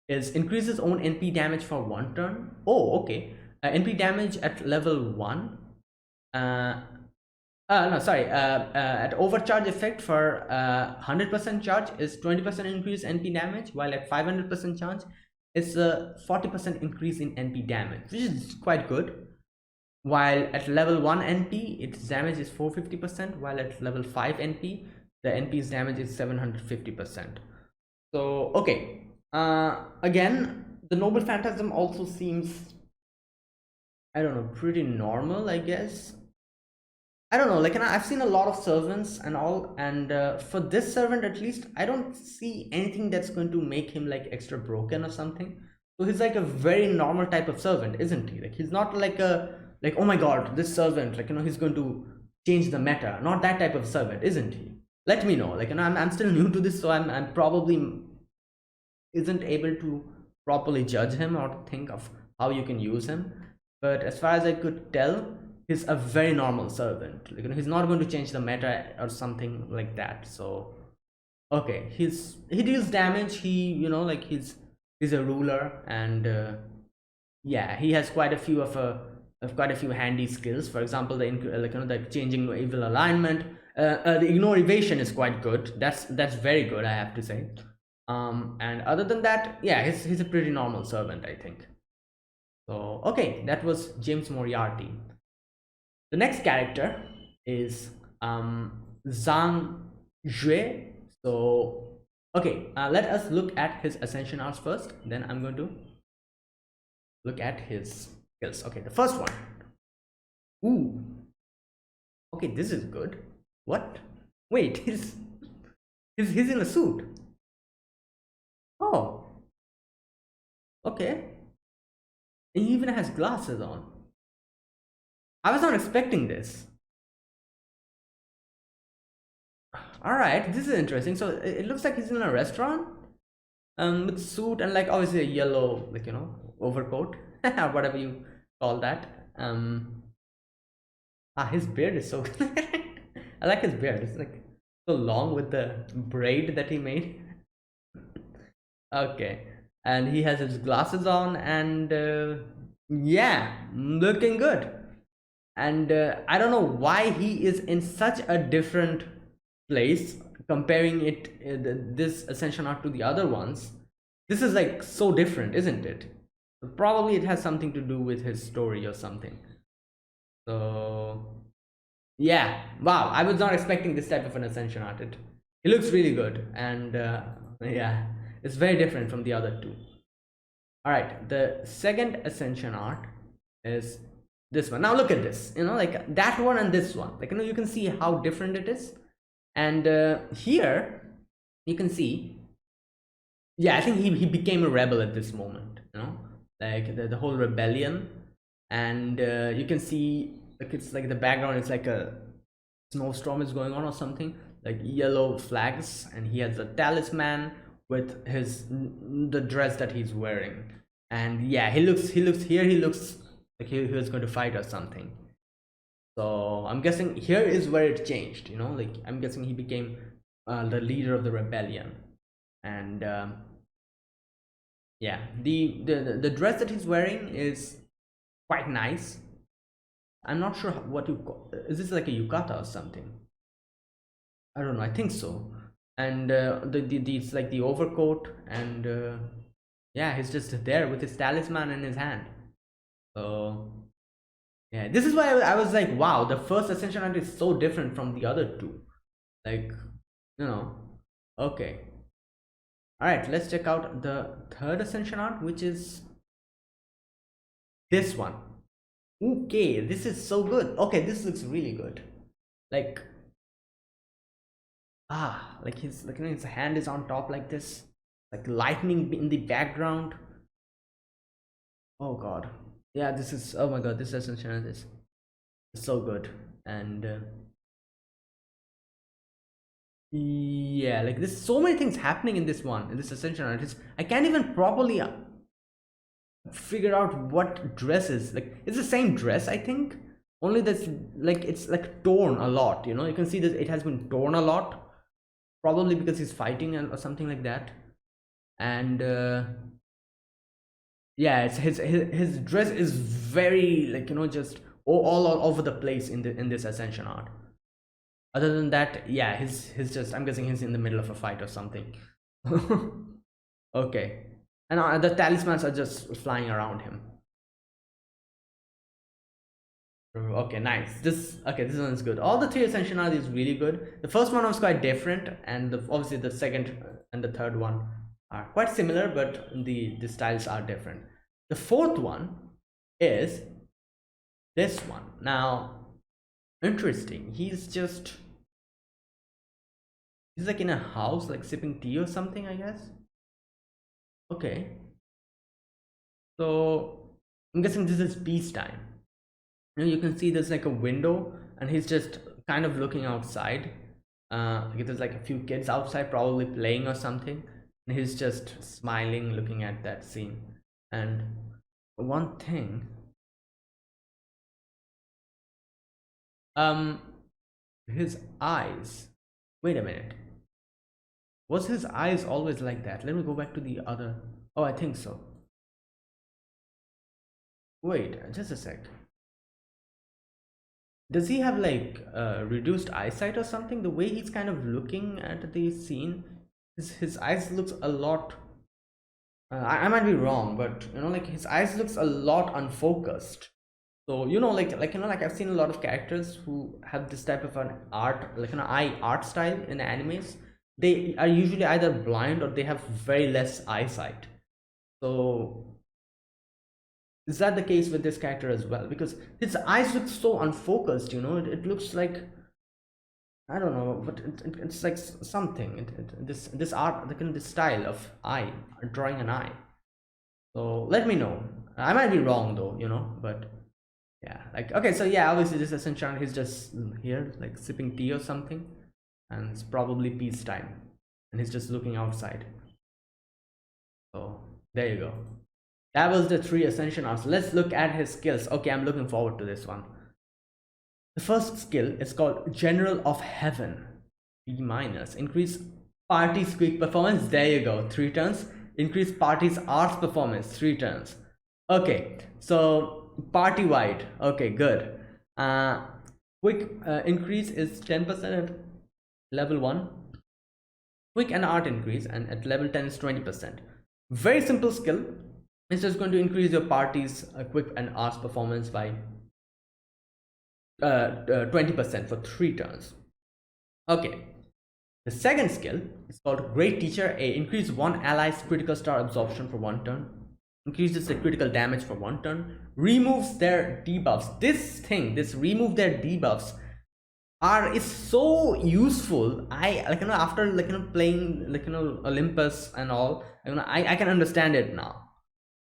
is increases own NP damage for 1 turn. Oh, okay. NP damage at level 1. No, sorry. At overcharge effect for 100% charge is 20% increase NP damage, while at 500% charge it's a 40% increase in NP damage, which is quite good. While at level 1 NP, its damage is 450%, while at level 5 NP, the NP's damage is 750%. So okay. Again, the noble phantasm also seems, I don't know, pretty normal, I guess. I don't know, like, I've seen a lot of servants and all, and for this servant at least, I don't see anything that's going to make him like extra broken or something. So he's like a very normal type of servant, isn't he? Like, he's not like oh my god, this servant, like, you know, he's going to change the meta. Not that type of servant, isn't he? Let me know. Like, you know, I'm still new to this, so I'm probably isn't able to properly judge him or think of how you can use him. But as far as I could tell, he's a very normal servant. Like, you know, he's not going to change the meta or something like that. So okay, he deals damage. He, you know, like, he's a ruler, and yeah, he has quite a few of quite a few handy skills. For example, the changing evil alignment, the ignore evasion is quite good. That's very good, I have to say. And other than that, yeah, he's a pretty normal servant, I think. So okay, that was James Moriarty. The next character is Zhang Jue. So okay, let us look at his ascension arts first. Then I'm going to look at his skills. Okay, the first one. Ooh. Okay, this is good. What? Wait, he's in a suit. Oh. Okay. He even has glasses on. I was not expecting this. Alright, this is interesting. So it looks like he's in a restaurant with suit and like obviously a yellow, like, you know, overcoat, whatever you call that. His beard is so I like his beard. It's like so long with the braid that he made. Okay, and he has his glasses on and yeah, looking good. And I don't know why he is in such a different place comparing it this ascension art to the other ones. This is like so different, isn't it? Probably it has something to do with his story or something. So yeah, wow, I was not expecting this type of an ascension art. It looks really good, and yeah, it's very different from the other two. All right, the second ascension art is this one. Now look at this, you know, like that one and this one, like, you know, you can see how different it is. And here you can see, yeah, I think he became a rebel at this moment, you know, like the whole rebellion. And you can see, like, it's like the background is like a snowstorm is going on or something, like yellow flags, and he has a talisman with the dress that he's wearing. And yeah, he looks like he was going to fight or something. So I'm guessing here is where it changed, you know, like I'm guessing he became the leader of the rebellion. And yeah, the dress that he's wearing is quite nice. I'm not sure what you call, is this like a yukata or something? I don't know, I think so. And it's like the overcoat, and yeah, he's just there with his talisman in his hand. So yeah, this is why I was like, wow, the first ascension art is so different from the other two, like, you know. Okay, all right, let's check out the third ascension art, which is this one. Okay, this is so good. Okay, this looks really good. Like, like his, like, you know, his hand is on top like this, like lightning in the background. Oh god, yeah, this is, oh my god, this ascension art is so good. And yeah, like there's so many things happening in this one, in this ascension art. I can't even properly figure out what dress is, like it's the same dress, I think, only that's like it's like torn a lot, you know. You can see that it has been torn a lot, probably because he's fighting or something like that. And yeah, it's his dress is very, like, you know, just all over the place in this ascension art. Other than that, yeah, he's just, I'm guessing he's in the middle of a fight or something. Okay, and the talismans are just flying around him. Okay, nice. This one is good. All the three ascension art is really good. The first one was quite different, and obviously the second and the third one are quite similar, but the styles are different. The fourth one is this one. Now, interesting. He's like in a house, like sipping tea or something, I guess. Okay, so I'm guessing this is peacetime. You know, you can see there's like a window, and he's just kind of looking outside. Like there's like a few kids outside, probably playing or something, and he's just smiling, looking at that scene. And one thing, his eyes. Wait a minute. Was his eyes always like that? Let me go back to the other. Oh, I think so. Wait, just a sec. does he have like reduced eyesight or something? The way he's kind of looking at the scene, his eyes looks a lot. I might be wrong, but you know, like his eyes looks a lot unfocused. So you know, like I've seen a lot of characters who have this type of an art, like an eye art style in animes. They are usually either blind or they have very less eyesight. So is that the case with this character as well? Because his eyes look so unfocused, you know, it looks like, I don't know, but it's like something. This art, the kind of this style of eye, drawing an eye. So let me know. I might be wrong though, you know, but yeah, like okay, so yeah, obviously this Ascension, he's just here like sipping tea or something, and it's probably peacetime, and he's just looking outside. So there you go. That was the 3 Ascension arts. Let's look at his skills. Okay, I'm looking forward to this one. The first skill is called General of Heaven. B minus. Increase party squeak performance. There you go. 3 turns. Increase party's arts performance. 3 turns. Okay, so party wide. Okay, good. Quick increase is 10% at level 1. Quick and art increase, and at level 10 is 20%. Very simple skill. It's just going to increase your party's quick and arts performance by 20% for 3 turns. Okay, the second skill is called Great Teacher A. Increase one ally's critical star absorption for 1 turn. Increases the critical damage for 1 turn. Removes their debuffs. This remove their debuffs is so useful. I like, you know, after like, you know, playing like, you know, Olympus and all, you know, I can understand it now.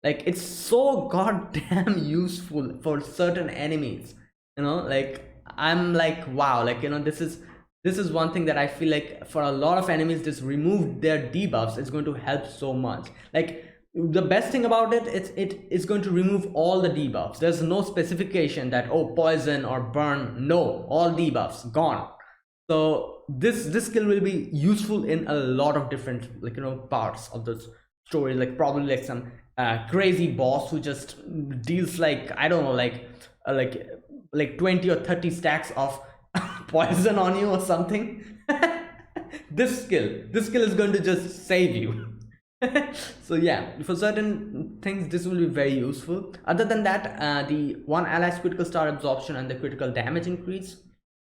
Like it's so goddamn useful for certain enemies, you know, like I'm like, wow, like, you know, this is one thing that I feel like for a lot of enemies, this remove their debuffs is going to help so much. Like the best thing about it is going to remove all the debuffs. There's no specification that, oh, poison or burn. No, all debuffs gone. So this skill will be useful in a lot of different, like, you know, parts of the story, like probably like some crazy boss who just deals like, I don't know, like 20 or 30 stacks of poison on you or something. This skill is going to just save you. So yeah, for certain things this will be very useful. Other than that, the one ally's critical star absorption and the critical damage increase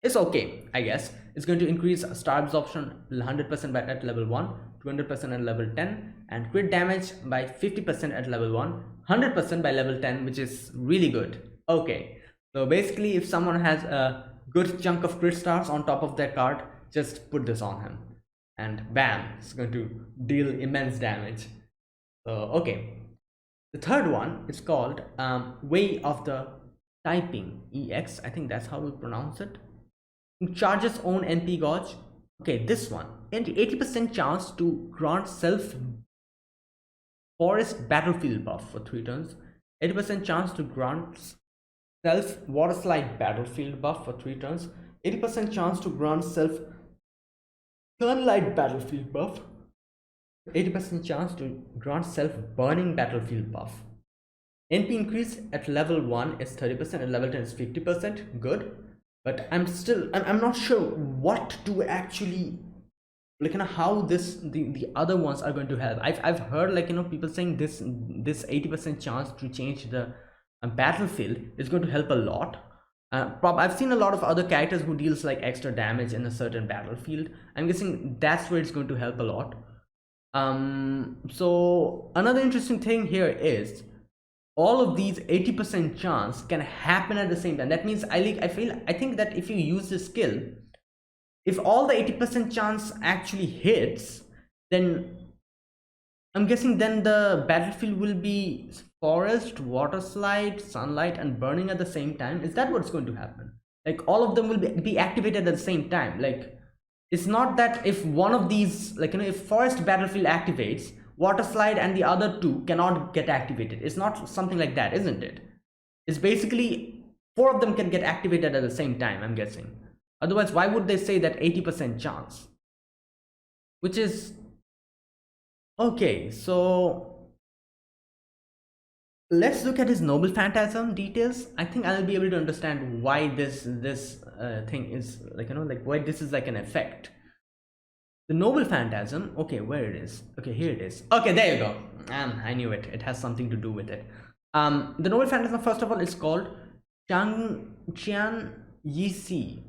is okay, I guess. It's going to increase star absorption 100% at level 1, 200% at level 10, and crit damage by 50% at level 1, 100% by level 10, which is really good. Okay, so basically if someone has a good chunk of crit stars on top of their card, just put this on him, and bam, it's going to deal immense damage. So okay, the third one is called Way of the Typing, EX, I think that's how we pronounce it. Charges own NP gauge. Okay, this one, 80% chance to grant self forest battlefield buff for 3 turns, 80% chance to grant self water slide battlefield buff for 3 turns, 80% chance to grant self sunlight battlefield buff, 80% chance to grant self burning battlefield buff. NP increase at level 1 is 30%, at level 10 is 50%. Good, but I'm not sure what to actually, like, you know, how the other ones are going to help. I've heard, like, you know, people saying this 80% chance to change the battlefield is going to help a lot. I've seen a lot of other characters who deals like extra damage in a certain battlefield. I'm guessing that's where it's going to help a lot. So another interesting thing here is all of these 80% chance can happen at the same time. That means I think that if you use this skill, if all the 80% chance actually hits, then I'm guessing then the battlefield will be forest, water slide, sunlight, and burning at the same time. Is that what's going to happen? Like all of them will be activated at the same time. Like it's not that if one of these, like, you know, if forest battlefield activates, water slide and the other 2 cannot get activated. It's not something like that, isn't it? It's basically 4 of them can get activated at the same time, I'm guessing. Otherwise, why would they say that 80% chance? Which is... okay, so let's look at his noble phantasm details. I think I'll be able to understand why this thing is like, like why this is like an effect. The noble phantasm, okay, where it is? Okay, here it is. Okay, there you go. I knew it. It has something to do with it. The noble phantasm, first of all, is called Chang Qian Yixi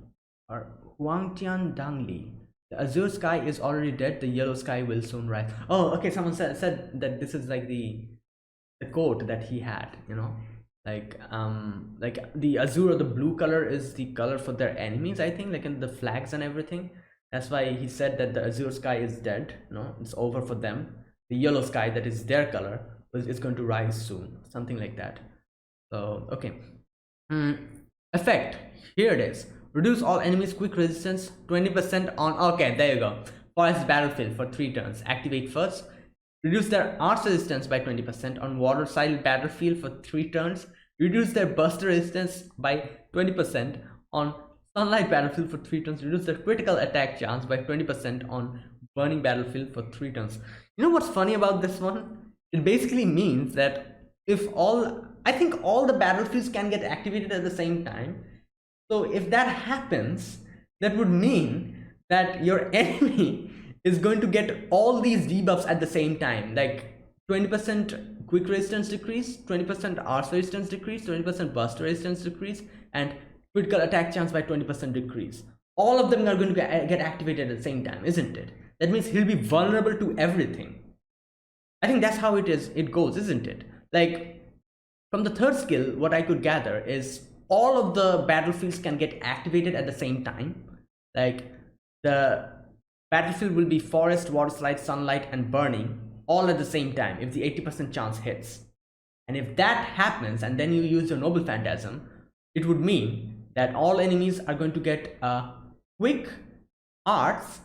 or Huang Tian Dangli. The azure sky is already dead. The yellow sky will soon rise. Oh, okay. Someone said that this is like the quote that he had. Like the azure or the blue color is the color for their enemies. I think, like in the flags and everything. That's why he said that the azure sky is dead. It's over for them. The yellow sky, that is their color, is going to rise soon. Something like that. So okay. Effect. Here it is. Reduce all enemies quick resistance 20% on. Okay, there you go. Forest battlefield for 3 turns. Activate first. Reduce their arch resistance by 20% on water side battlefield for 3 turns. Reduce their burst resistance by 20% on sunlight battlefield for 3 turns. Reduce their critical attack chance by 20% on burning battlefield for 3 turns. You know what's funny about this one? It basically means that I think all the battlefields can get activated at the same time. So if that happens, that would mean that your enemy is going to get all these debuffs at the same time, like 20% quick resistance decrease, 20% arch resistance decrease, 20% burst resistance decrease, and critical attack chance by 20% decrease. All of them are going to get activated at the same time, isn't it? That means he'll be vulnerable to everything. I think that's how it goes, isn't it? Like, from the third skill, what I could gather is all of the battlefields can get activated at the same time. Like, the battlefield will be forest, water slide, sunlight, and burning all at the same time if the 80% chance hits. And if that happens and then you use your noble phantasm, it would mean that all enemies are going to get a quick arts,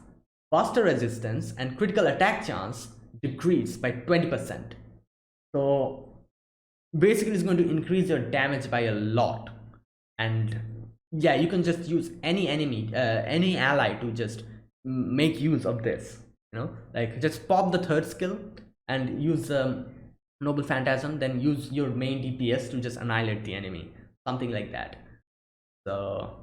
buster resistance, and critical attack chance decrease by 20%. So basically it's going to increase your damage by a lot. And yeah, you can just use any enemy, any ally to just make use of this. Like just pop the third skill and use noble phantasm, then use your main DPS to just annihilate the enemy, something like that. So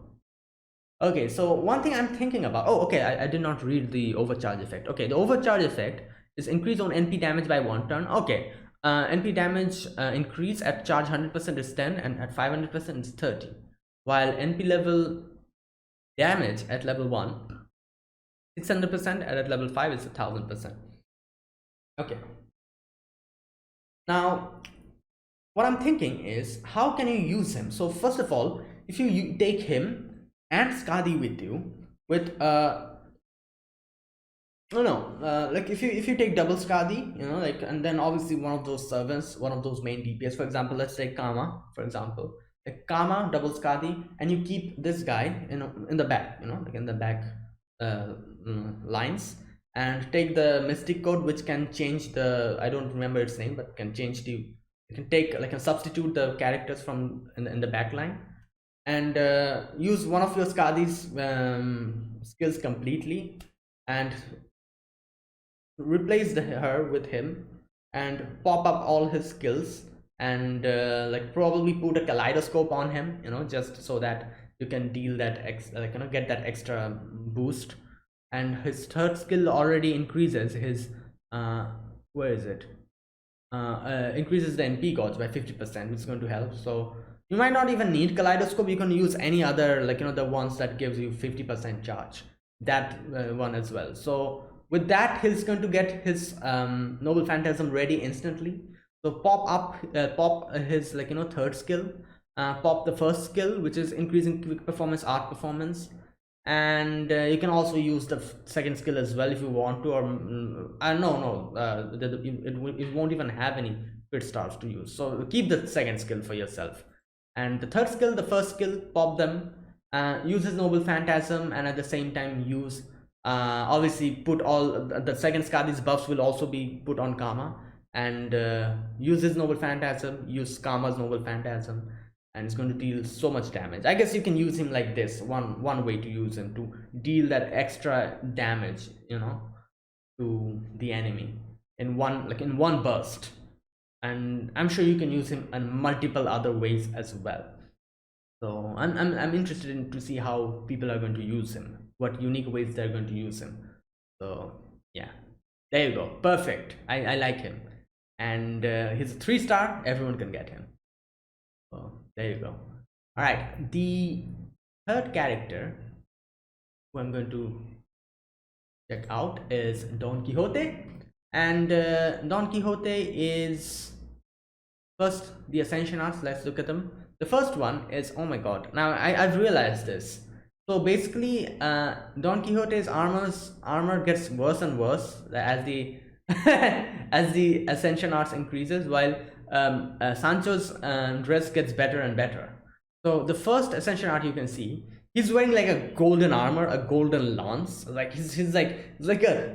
okay, so one thing I'm thinking about, I did not read the overcharge effect. Okay, the overcharge effect is increase on NP damage by 1 turn. Okay, NP damage increase at charge 100% is 10 and at 500% is 30, while NP level damage at level 1 600% and at level 5 is 1000%. Okay, now what I'm thinking is, how can you use him? So first of all, if you take him and Skadi with you with like if you take double Skadi, like, and then obviously one of those servants, one of those main DPS, for example, let's take Kama, for example, like Kama double Skadi, and you keep this guy in the back, like in the back lines, and take the mystic code, which can change the, I don't remember its name, but can change the, you can take like, can substitute the characters from in the back line, and use one of your Skadi's skills completely and replace her with him and pop up all his skills, and like probably put a kaleidoscope on him, just so that you can deal that get that extra boost. And his third skill already increases his where is it, increases the NP gods by 50%, which is going to help. So you might not even need kaleidoscope, you can use any other, like the ones that gives you 50% charge, that one as well. So with that, he's going to get his noble phantasm ready instantly. So pop his third skill, pop the first skill, which is increasing quick performance, art performance, and you can also use the second skill as well if you want to, or it won't even have any crit stars to use, so keep the second skill for yourself. And the third skill, the first skill, pop them, use his noble phantasm, and at the same time use obviously put all the second Skadi's buffs will also be put on Kama, and use his noble phantasm, use Kama's noble phantasm, and it's going to deal so much damage. I guess you can use him like this, one way to use him, to deal that extra damage, to the enemy in one burst. and I'm sure you can use him in multiple other ways as well. So I'm interested in to see how people are going to use him, what unique ways they're going to use him. So yeah, there you go, perfect. I like him, and he's a 3-star. Everyone can get him. So there you go. All right, the third character who I'm going to check out is Don Quixote, and Don Quixote is first the Ascension arts. Let's look at them. The first one is, oh my god, now I've realized this. So basically, Don Quixote's armor gets worse and worse as the as the Ascension arts increases, while Sancho's dress gets better and better. So the first Ascension art you can see, he's wearing like a golden armor, a golden lance. Like he's like a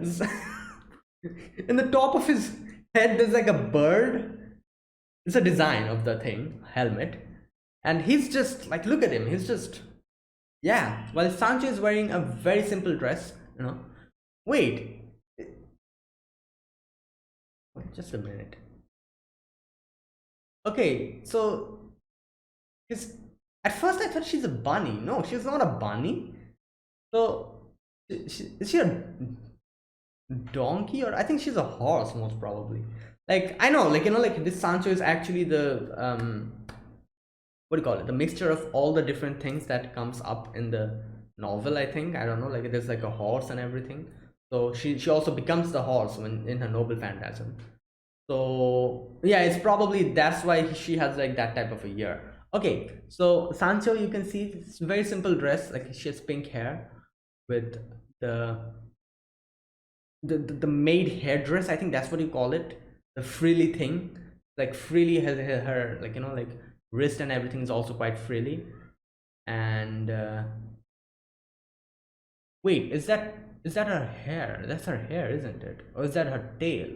in the top of his head there's like a bird. It's a design of the thing, helmet. And he's just like, look at him, he's just, yeah. While Sancho is wearing a very simple dress, you know. Wait, just a minute. Okay, so his, at first I thought she's a bunny. No, she's not a bunny. So is she a donkey, or I think she's a horse most probably. Like I know, like, you know, like this Sancho is actually the what do you call it, the mixture of all the different things that comes up in the novel. I think, I don't know, like there's like a horse and everything. So she also becomes the horse when in her noble phantasm. So yeah, it's probably that's why she has like that type of a year. Okay, so Sancho, you can see it's a very simple dress. Like she has pink hair with the maid hairdress. I think that's what you call it, the frilly thing. Like freely has her, like, you know, like wrist and everything is also quite frilly. And wait, is that her hair? That's her hair, isn't it? Or is that her tail?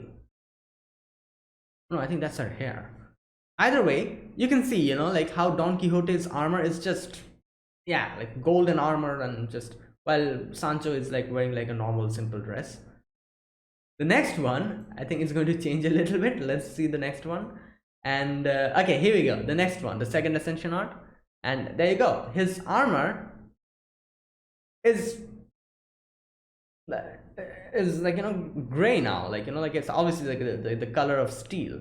No, I think that's her hair. Either way, you can see, you know, like how Don Quixote's armor is just, yeah, like golden armor, and just, while Sancho is like wearing like a normal simple dress. The next one, I think it's going to change a little bit. Let's see the next one. And okay, here we go. The next one, the second Ascension art. And there you go. His armor is like, you know, gray now. Like, you know, like it's obviously like the color of steel.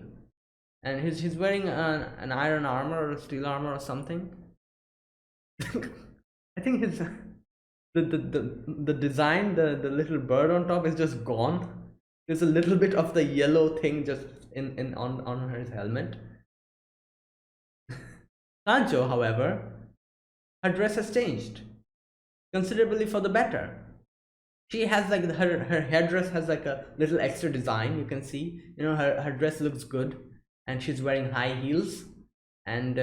And he's wearing an iron armor or steel armor or something. I think his the design, the little bird on top is just gone. There's a little bit of the yellow thing just on his helmet. Sancho, however, her dress has changed considerably for the better. She has like her headdress has like a little extra design. You can see, you know, her dress looks good, and she's wearing high heels. And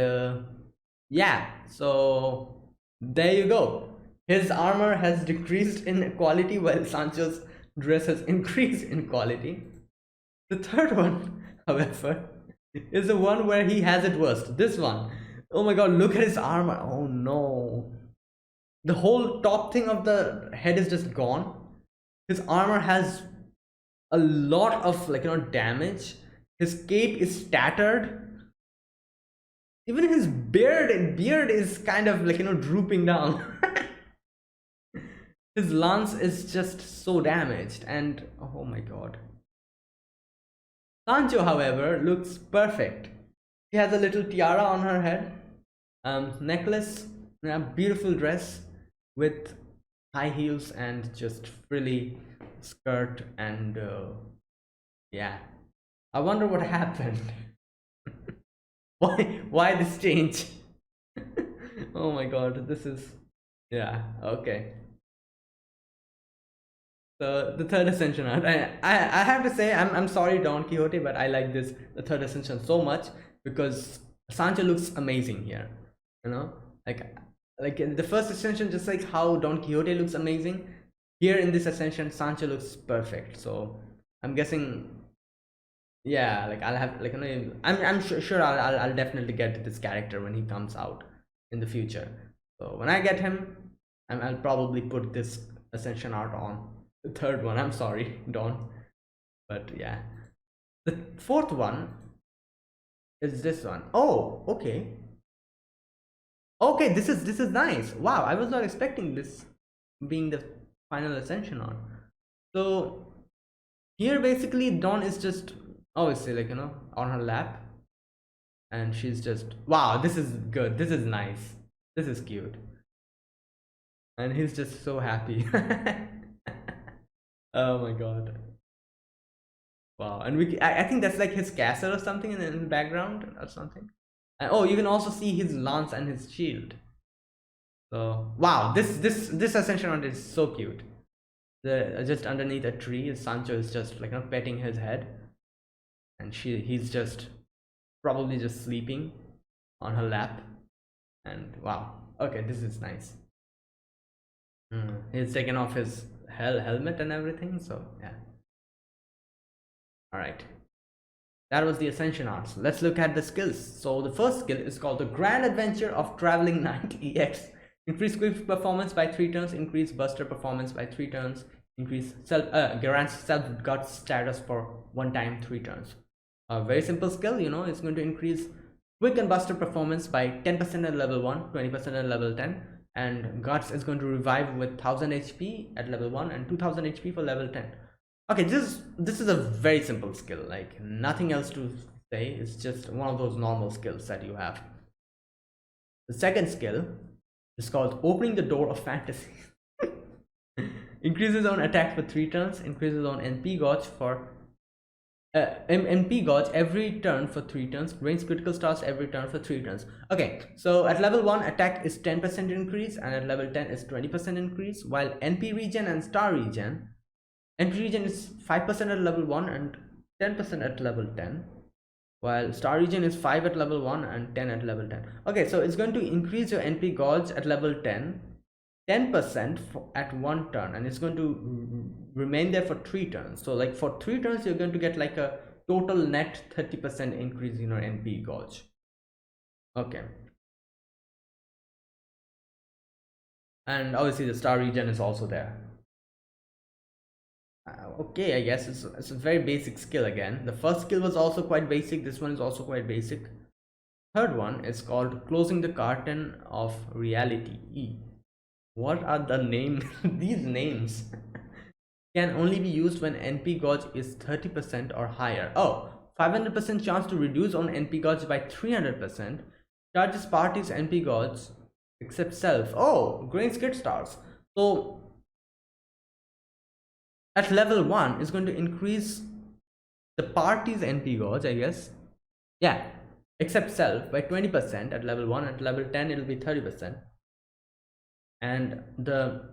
yeah, so there you go. His armor has decreased in quality while Sancho's dress has increased in quality. The third one, however, is the one where he has it worst. This one. Oh my god, look at his armor. Oh no. The whole top thing of the head is just gone. His armor has a lot of, like, you know, damage. His cape is tattered. Even his beard is kind of like, you know, drooping down. His lance is just so damaged, and oh my god. Sancho, however, looks perfect. She has a little tiara on her head, necklace, a beautiful dress with high heels and just frilly skirt, and yeah. I wonder what happened. Why this change? Oh my god, this is, yeah, okay. So the third Ascension art, I have to say, I'm sorry Don Quixote, but I like the third Ascension so much because Sancho looks amazing here. You know, like in the first Ascension, just like how Don Quixote looks amazing, here in this Ascension, Sancho looks perfect. So I'm guessing, yeah, like I'll have, like, you know, I'm sure I'll definitely get this character when he comes out in the future. So when I get him, I'll probably put this Ascension art on. The third one, I'm sorry Don, but yeah. The fourth one is this one. Oh, okay. Okay, this is nice. Wow, I was not expecting this being the final ascension on. So here basically Dawn is just obviously like on her lap, and she's just, wow, this is good, this is nice, this is cute, and he's just so happy. Oh my god. Wow, and I think that's like his castle or something in the background or something. And, oh, you can also see his lance and his shield. So wow, this ascension on is so cute. The just underneath a tree, Sancho is just like petting his head, and he's just probably just sleeping on her lap. And wow, okay, this is nice. He's taken off his helmet and everything, so yeah. All right, that was the ascension arts. Let's look at the skills. So the first skill is called the Grand Adventure of Traveling Knight EX. Increase quick performance by 3 turns, increase buster performance by 3 turns, increase grants self guts status for 1 time 3 turns. A very simple skill, it's going to increase quick and buster performance by 10% at level 1, 20% at level 10, and guts is going to revive with 1000 HP at level 1 and 2000 HP for level 10. Okay, this is a very simple skill, like nothing else to say. It's just one of those normal skills that you have. The second skill is called Opening the Door of Fantasy. Increases on attack for 3 turns, increases on NP gauge for NP gauge every turn for 3 turns, gains critical stars every turn for 3 turns. Okay, so at level 1 attack is 10% increase, and at level 10 is 20% increase, while NP regen and star regen, NP regen is 5% at level 1 and 10% at level 10, while star regen is 5 at level 1 and 10 at level 10. Okay, so it's going to increase your NP gauge at level 10% at 1 turn, and it's going to remain there for 3 turns. So like for 3 turns you're going to get like a total net 30% increase in your NP gauge. Okay, and obviously the star regen is also there. Okay, I guess it's a very basic skill again. The first skill was also quite basic, this one is also quite basic. Third one is called Closing the Curtain of Reality. What are the names? These names can only be used when NP gauge is 30% or higher. Oh, 500% chance to reduce on NP gauge by 300%. Charges parties NP gauge except self. Oh, gains crit stars. So at level 1 is going to increase the party's NP gauge, I guess. Yeah, except self by 20% at level 1. At level 10 it'll be 30%. And the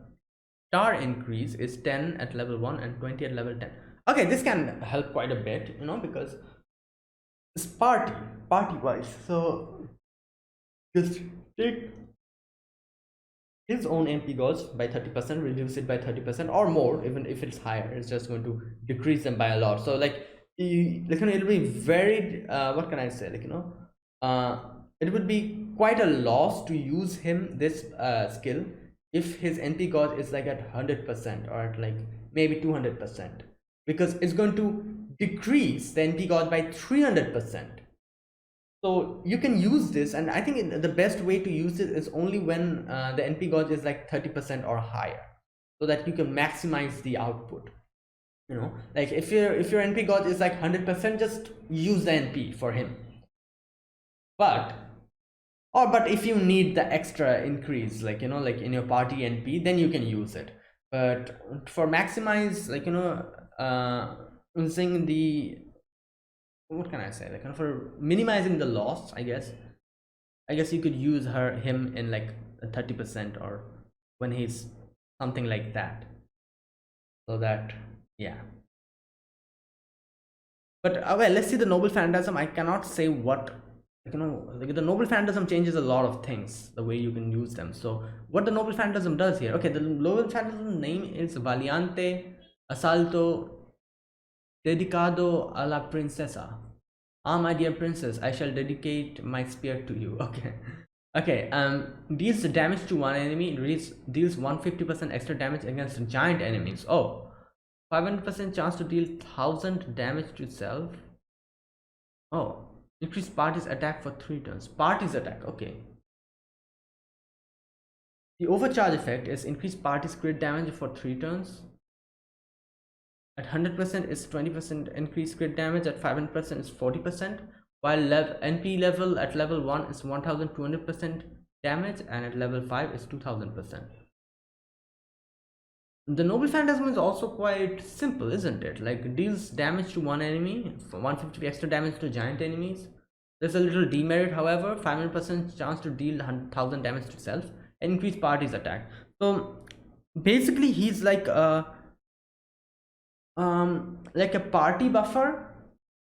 star increase is 10 at level 1 and 20 at level 10. Okay, this can help quite a bit, because it's party wise. So just take his own NP gauge by 30%, reduce it by 30% or more. Even if it's higher, it's just going to decrease them by a lot. So like it'll be very what can I say, it would be quite a loss to use this skill if his NP gauge is like at 100% or at like maybe 200%, because it's going to decrease the NP gauge by 300%. So you can use this, and I think the best way to use it is only when the NP gauge is like 30% or higher, so that you can maximize the output. Like if your NP gauge is like 100%, just use the NP for him. But if you need the extra increase, like like in your party NP, then you can use it. But for maximize, using the, what can I say, for minimizing the loss, I guess you could use him in like a 30% or when he's something like that, so that, yeah. But well, let's see the noble phantasm. I cannot say what, the noble phantasm changes a lot of things, the way you can use them. So what the noble phantasm does here, okay, the noble phantasm name is Valiante Asalto Dedicado a la Princesa. Ah, my dear princess, I shall dedicate my spear to you. Okay, deals damage to one enemy. It deals 150% extra damage against giant enemies. Oh, 500% chance to deal 1000 damage to itself. Oh, Increase party's attack for 3 turns. Party's attack, okay. The overcharge effect is increase party's crit damage for 3 turns. At 100% is 20% increased crit damage, at 500% is 40%, while NP level at level 1 is 1200% damage, and at level 5 is 2000%. The Noble Phantasm is also quite simple, isn't it? Like, deals damage to one enemy, 150 extra damage to giant enemies. There's a little demerit, however, 500% chance to deal 1000 damage to self, and increase party's attack. So basically he's like a party buffer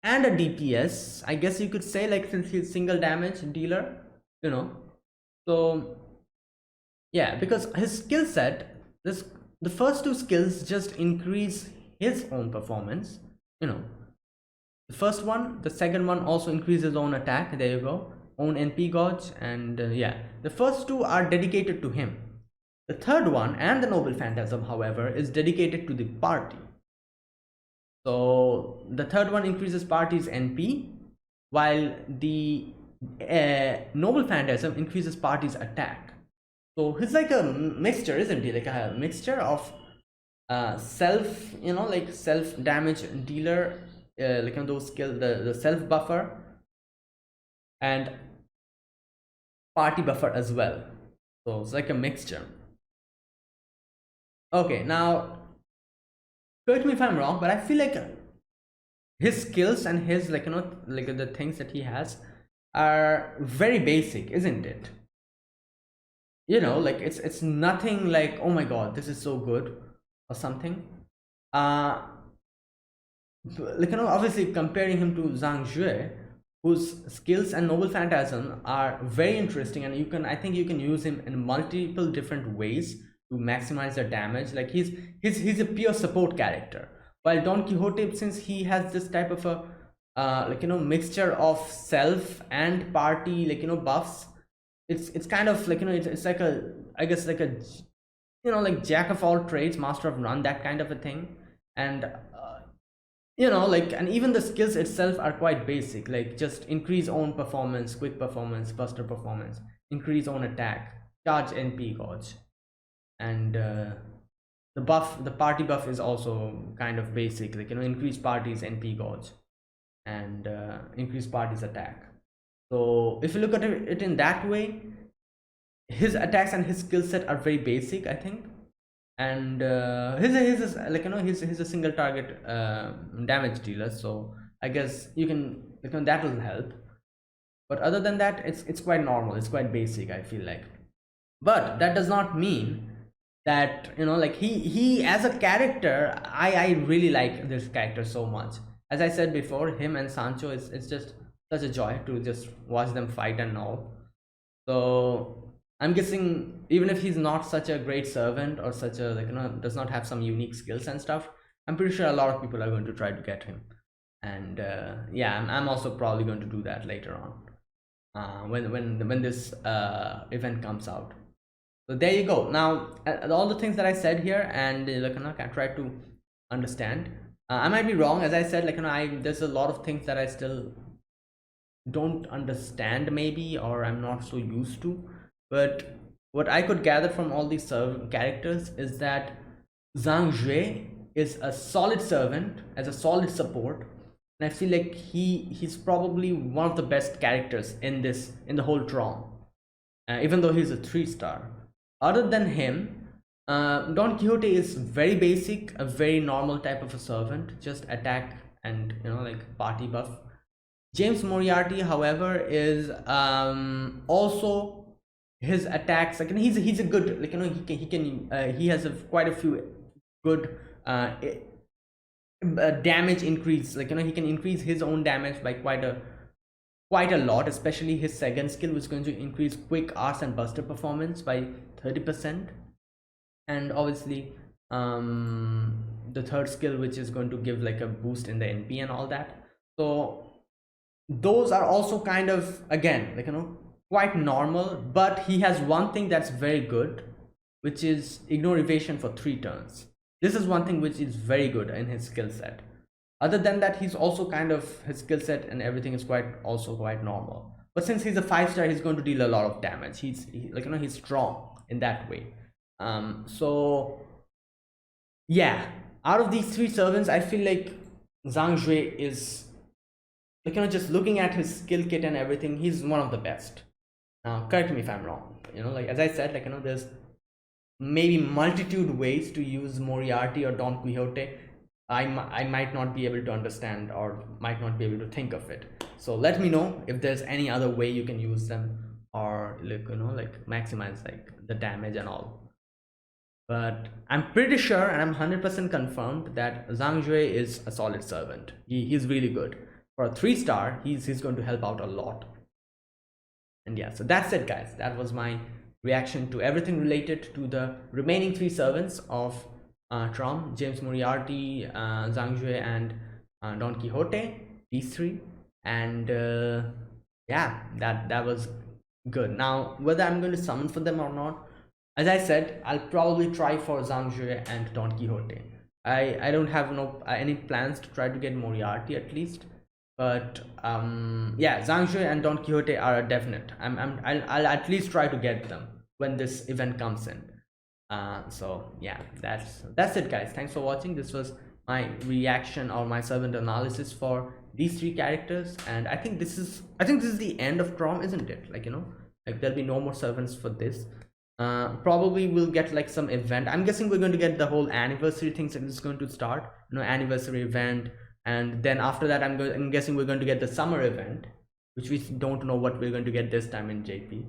and a DPS, I guess you could say, like, since he's single damage dealer, you know. So yeah, because his skill set, the first 2 skills just increase his own performance, you know. The first one, the second one also increases his own attack, there you go, own NP gauge, and yeah, the first 2 are dedicated to him. The third one and the Noble Phantasm, however, is dedicated to the party. So the third one increases party's NP, while the Noble Phantasm increases party's attack. So he's like a mixture, isn't he? Like a mixture of self, you know, like self damage dealer, like, you know, those skills, the self buffer, and party buffer as well. So it's like a mixture. Okay, now correct me if I'm wrong, but I feel like his skills and his, like, you know, like the things that he has are very basic, isn't it? You know, like it's nothing like, oh my god, this is so good or something. Like, you know, obviously comparing him to Zhang Jue, whose skills and Noble Phantasm are very interesting, and I think you can use him in multiple different ways to maximize the damage. Like he's a pure support character, while Don Quixote, since he has this type of a like, you know, mixture of self and party, like, you know, buffs, it's kind of like, you know, it's like a, I guess, like a, you know, like jack of all trades, master of none, that kind of a thing. And you know, like, and even the skills itself are quite basic, like just increase own performance, quick performance, buster performance, increase own attack, charge NP gauge, and the party buff is also kind of basic, like, you know, increase party's NP gauge and increase party's attack. So if you look at it in that way, his attacks and his skill set are very basic, I think. And his like, you know, he's a single target damage dealer, so I guess you can, you know, that will help. But other than that, it's quite normal, it's quite basic, I feel like. But that does not mean that, you know, like he as a character, I really like this character so much. As I said before, him and Sancho, it's just such a joy to just watch them fight and all. So I'm guessing even if he's not such a great servant, or such a, like, you know, does not have some unique skills and stuff, I'm pretty sure a lot of people are going to try to get him. And yeah, I'm also probably going to do that later on, when this event comes out. So there you go. Now all the things that I said here, and like, you know, I try to understand. I might be wrong, as I said, like, you know, there's a lot of things that I still don't understand maybe, or I'm not so used to. But what I could gather from all these characters is that Zhang Jue is a solid servant, as a solid support, and I feel like he's probably one of the best characters in the whole Traum, even though he's a 3-star. Other than him, Don Quixote is very basic, a very normal type of a servant, just attack and, you know, like party buff. James Moriarty, however, is also, his attacks, like, he's a good, like, you know, he has quite a few good damage increase, like, you know, he can increase his own damage by quite a lot, especially his second skill, which is going to increase quick arts and buster performance by 30%, and obviously the third skill, which is going to give like a boost in the NP and all that. So those are also kind of, again, like, you know, quite normal. But he has one thing that's very good, which is ignore evasion for 3 turns. This is one thing which is very good in his skill set. Other than that, he's also kind of, his skill set and everything is quite normal. But since he's a 5-star, he's going to deal a lot of damage. Like, he's strong in that way. So yeah, out of these 3 servants, I feel like Zhang Jue is, like, just looking at his skill kit and everything, he's one of the best. Now, correct me if I'm wrong. Like, as I said, like, there's maybe multitude ways to use Moriarty or Don Quixote. I might not be able to understand or might not be able to think of it. So let me know if there's any other way you can use them, or like, like maximize like the damage and all. But I'm pretty sure, and I'm 100% confirmed, that Zhang Jue is a solid servant. He's really good. For a 3-star, he's going to help out a lot. And yeah, so that's it, guys. That was my reaction to everything related to the remaining 3 servants of Traum: James Moriarty, Zhang Jue, and Don Quixote. These 3. And yeah, that was good. Now, whether I'm going to summon for them or not, as I said, I'll probably try for Zhang Jue and Don Quixote. I don't have any plans to try to get Moriarty at least, but yeah, Zhang Jue and Don Quixote are a definite. I'll at least try to get them when this event comes in. So yeah, that's it, guys. Thanks for watching. This was my reaction or my servant analysis for these 3 characters, and I think this is the end of Traum, isn't it? Like, like there'll be no more servants for this. Probably we'll get like some event. I'm guessing we're going to get the whole anniversary things that is going to start, anniversary event, and then after that I'm guessing we're going to get the summer event, which we don't know what we're going to get this time in JP.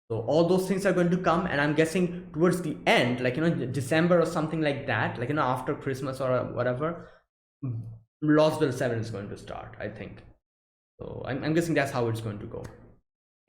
So all those things are going to come, and I'm guessing towards the end, like, December or something like that, like, after Christmas or whatever, Lostville 7 is going to start, I think. So I'm guessing that's how it's going to go.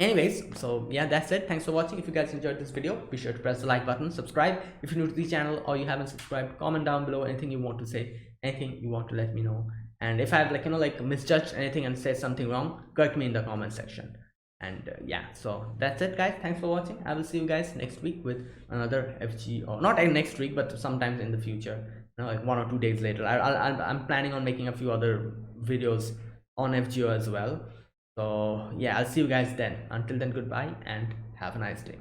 Anyways, so yeah, that's it. Thanks for watching. If you guys enjoyed this video, be sure to press the like button, subscribe if you're new to the channel or you haven't subscribed, comment down below anything you want to say, anything you want to let me know. And if I've like misjudged anything and said something wrong, correct me in the comment section. And yeah, so that's it, guys. Thanks for watching. I will see you guys next week with another FGO. Not next week, but sometimes in the future, like 1 or 2 days later. I'm planning on making a few other videos on FGO as well. So yeah, I'll see you guys then. Until then, goodbye and have a nice day.